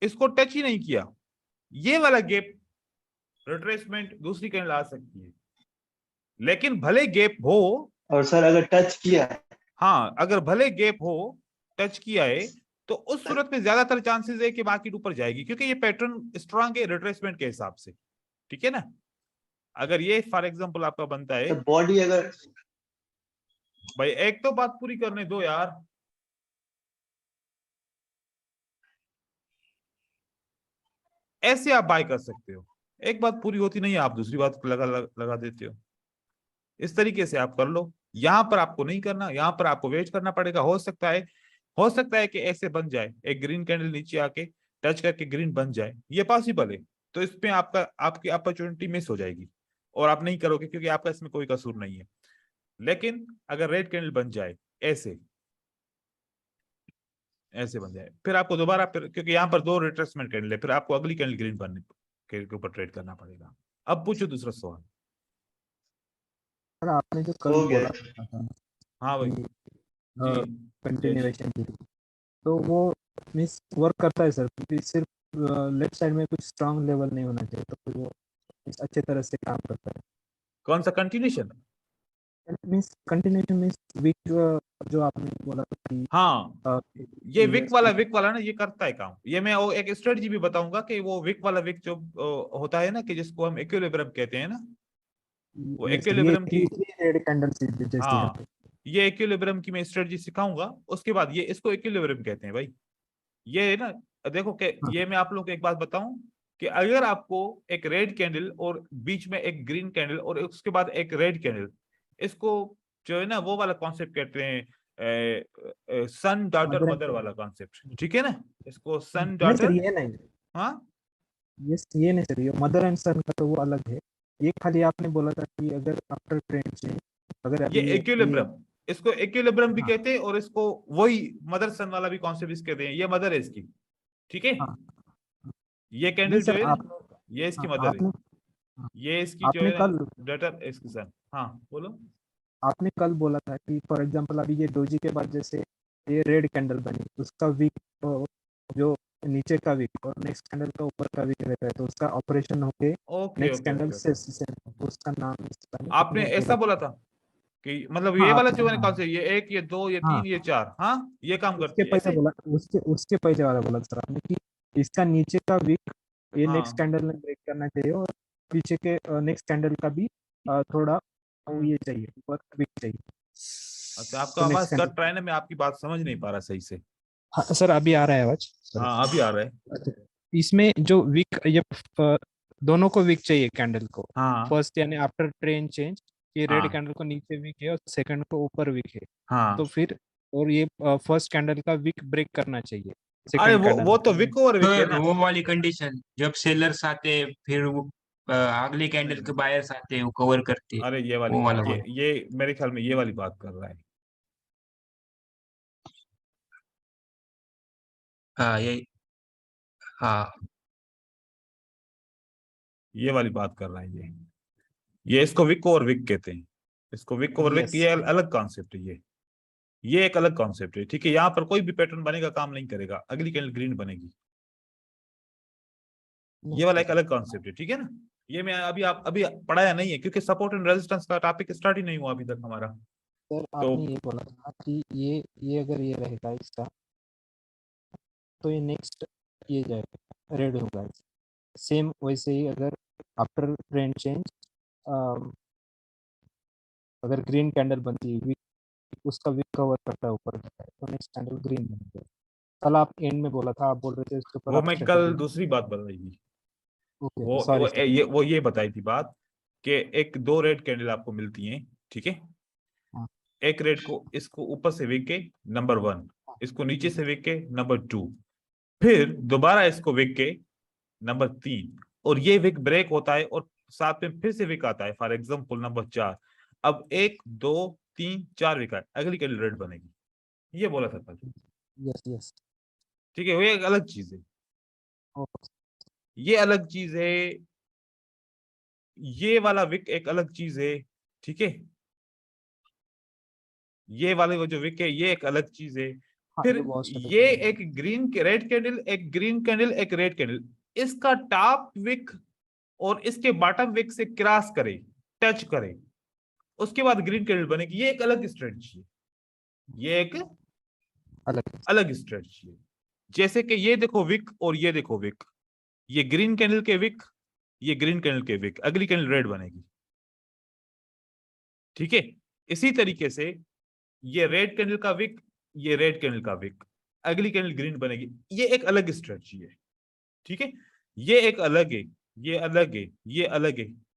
इसको टच ही नहीं किया। ये वाला गैप रिट्रेसमेंट दूसरी कैंडल आ सकती है, लेकिन भले गैप हो, और सर अगर टच किया, हाँ अगर भले गैप हो, टच किया है, तो उस सूरत में ज्यादातर चांसेस है कि मार्केट ऊपर जाएगी, क्योंकि ये पैटर्न स्ट्रांग है रिट्रेसमेंट के हिसाब से, ठीक है ना। अगर ये फॉर एग्जांपल आपका बनता है, तो बॉडी अगर भाई एक तो बात पूरी करने दो यार, ऐसे आप बाय कर सकते हो, एक बात पूरी होती नहीं है आप दूसरी बात लगा देते हो, इस तरीके से आप कर लो। यहां पर आपको नहीं करना, यहां पर आपको वेट करना पड़ेगा। हो सकता है कि ऐसे बन जाए, एक ग्रीन कैंडल नीचे आके टच करके ग्रीन बन जाए, ये पॉसिबल है, तो इसमें आपकी अपॉर्चुनिटी मिस हो जाएगी और आप नहीं करोगे क्योंकि आपका इसमें कोई कसूर नहीं है। लेकिन अगर रेड कैंडल बन जाए ऐसे बन जाए, फिर आपको दोबारा, फिर क्योंकि यहाँ पर 2 रिट्रेसमेंट कैंडल है, फिर आपको अगली कैंडल ग्रीन बनने के ऊपर ट्रेड करना पड़ेगा। अब पूछो दूसरा सवाल। सर आपने जो कल हो गया। बोला था हाँ भाई कि जी, कंटिन्यूएशन की, तो वो मीन्स वर्क करता है सर, क्योंकि सिर्फ लेफ्ट साइड में कुछ स्ट्रांग लेवल नहीं होना चाहिए, तो फिर वो अच्छे तरह से काम करता है। कौन सा continuation? Means continuation means weak, जो आपने बोला था कि हाँ, ये विक previous वाला ना, ये करता है काम। ये मैं एक स्ट्रेटजी भी बताऊंगा कि वो विक वाला विक जो होता है ना, कि जिसको हम इक्विलिब्रियम कहते हैं ना, वो yes, इक्विलिब्रियम की, ये रेड कैंडल जैसी है। हाँ ये इक्विलिब्रियम की मैं स्ट्रेटजी सिखाऊंगा, उसके बाद ये इसको इक्विलिब्रियम कहते हैं भाई। ये ना देखो कि ये मैं आप लोगों को एक बात बताऊं कि अगर आपको एक रेड कैंडल और बीच में एक ग्रीन कैंडल और उसके बाद एक रेड कैंडल, इसको जो है ना वो वाला कॉन्सेप्ट कहते हैं, son daughter Mother and mother son। वाला कॉन्सेप्ट, ठीक है ना, इसको सन नहीं सर, डॉटर। ये नहीं, हाँ ये नहीं सर, ये मदर एंड सन का तो वो अलग है। ये खाली आपने बोला था कि अगर आफ्टर ट्रेंड चेंज, अगर ये अभी इक्विलिब्रियम, इसको इक्विलिब्रियम भी हाँ, कहते हैं और इसको वही मदर सन वाला भी कॉन्सेप्ट इस कहते हैं। ये मदर है इसकी, ठीक है, हाँ, ये नहीं कैंडल जो सर है ना, आपने, ये इसकी हाँ, मदर है, आपने हाँ, ये इसकी जो आपने है ना कल डॉटर, इसकी सन। हाँ बोलो। आपने कल बोला था कि फॉर एग्जांपल अभी ये डोजी के बाद जैसे ये रेड कैंडल बनी, उसका वीक जो नीचे का वीक और नेक्स्ट कैंडल का ऊपर का वीक रहता है, तो उसका ऑपरेशन होके okay next okay candle okay, से उसका नाम आपने ऐसा बोला था कि मतलब ये हाँ वाला आपने, जो है कौन हाँ से, ये 1 ये 2 ये हाँ 3 ये 4, हाँ ये काम उसके करती है पहले ऐसे। बोला, उसके पहले वाला बोला सर आपने कि इसका नीचे का वीक ये नेक्स्ट हाँ कैंडल में ब्रेक करना चाहिए, और पीछे के नेक्स्ट कैंडल का भी थोड़ा वो ये चाहिए, ऊपर वीक चाहिए। अच्छा, आपका तो आवाज नेक्स्ट कैंडल, कट रहा है ना, मैं आपकी बात समझ नहीं पा रहा सही से। हाँ सर अभी आ रहा है आवाज सर। हाँ अभी आ रहा है। अच्छा, इसमें जो वीक, ये दोनों को वीक चाहिए कैंडल को। हाँ फर्स्ट यानी आफ्टर ट्रेंड चेंज, ये रेड हाँ कैंडल को नीचे वीक है और सेकंड को ऊपर वीक है, हाँ, तो फिर और ये फर्स्ट कैंडल का वीक ब्रेक करना चाहिए अरे सेकंड कैंडल वो में। तो विक ओवर विक है सर ना। वो वाली कंडीशन जब सेलर्स आते हैं, फिर वो अगले कैंडल के बायर्स आते हैं, वो कवर करते हैं, अरे ये वाली, वो वाला ये मेरे ख्याल में ये वाली बात कर रहा है। हाँ यही, हाँ ये वाली बात कर रहा है ये इसको विक ओवर विक कहते हैं, इसको विक ओवर विक, यस, ये अलग कॉन्सेप्ट है ये एक अलग कॉन्सेप्ट है, ठीक है। यहाँ पर कोई भी पैटर्न बनेगा काम नहीं करेगा, अगली कैंडल ग्रीन बनेगी, ये वाला एक अलग कॉन्सेप्ट है, ठीक है ना। ये मैं अभी पढ़ाया नहीं है, क्योंकि सपोर्ट एंड रेजिस्टेंस का टॉपिक स्टार्ट ही नहीं हुआ अभी तक हमारा। सर तो आपने ये बोला था कि ये अगर ये रहेगा इसका, तो ये नेक्स्ट ये जाएगा, रेड होगा। सेम वैसे ही अगर आफ्टर ट्रेंड चेंज अगर ग्रीन कैंडल बनती है, वीक उसका वीक कवर करता है ऊपर जाता है, तो नेक्स्ट कैंडल ग्रीन बनेगा। कल आप एंड में बोला था, आप बोल रहे थे इसके ऊपर वो आप मैं कल स्ट्रेटेजी। दूसरी बात बता रही थी। ओके, वो सॉरी वो सर। ये बताई थी बात कि एक दो रेड कैंडल आपको मिलती हैं, ठीक है। हाँ। एक रेड को इसको ऊपर से विक के नंबर 1, इसको नीचे से विक के नंबर 2, फिर दोबारा इसको विक के नंबर 3, और ये विक ब्रेक होता है और साथ में फिर से विक आता है, फॉर एग्जाम्पल नंबर 4। अब 1 2 3 4 विक है, अगली कैंडल रेड बनेगी, ये बोला था कल। Yes yes. ठीक है, वो एक अलग चीज है, ये अलग चीज है, ये वाला विक एक अलग चीज है, ठीक है। ये वाले वो जो विक है ये एक अलग चीज है। हाँ, फिर ये बहुत ये strategy है। एक ग्रीन रेड कैंडल, एक ग्रीन कैंडल, एक रेड कैंडल, इसका टॉप विक और इसके बॉटम विक से क्रॉस करे, टच करे, उसके बाद ग्रीन कैंडल बनेगी, ये एक अलग स्ट्रेटजी है, ये एक अलग। अलग स्ट्रेटजी है। जैसे कि ये देखो विक और ये देखो विक, ये ग्रीन कैंडल के विक, ये ग्रीन कैंडल के विक, अगली कैंडल रेड बनेगी, ठीक है। इसी तरीके से ये रेड कैंडल का विक, ये रेड कैंडल का विक, अगली कैंडल ग्रीन बनेगी, ये एक अलग स्ट्रेटजी है, ठीक है। ये एक अलग है, ये अलग है, ये अलग है,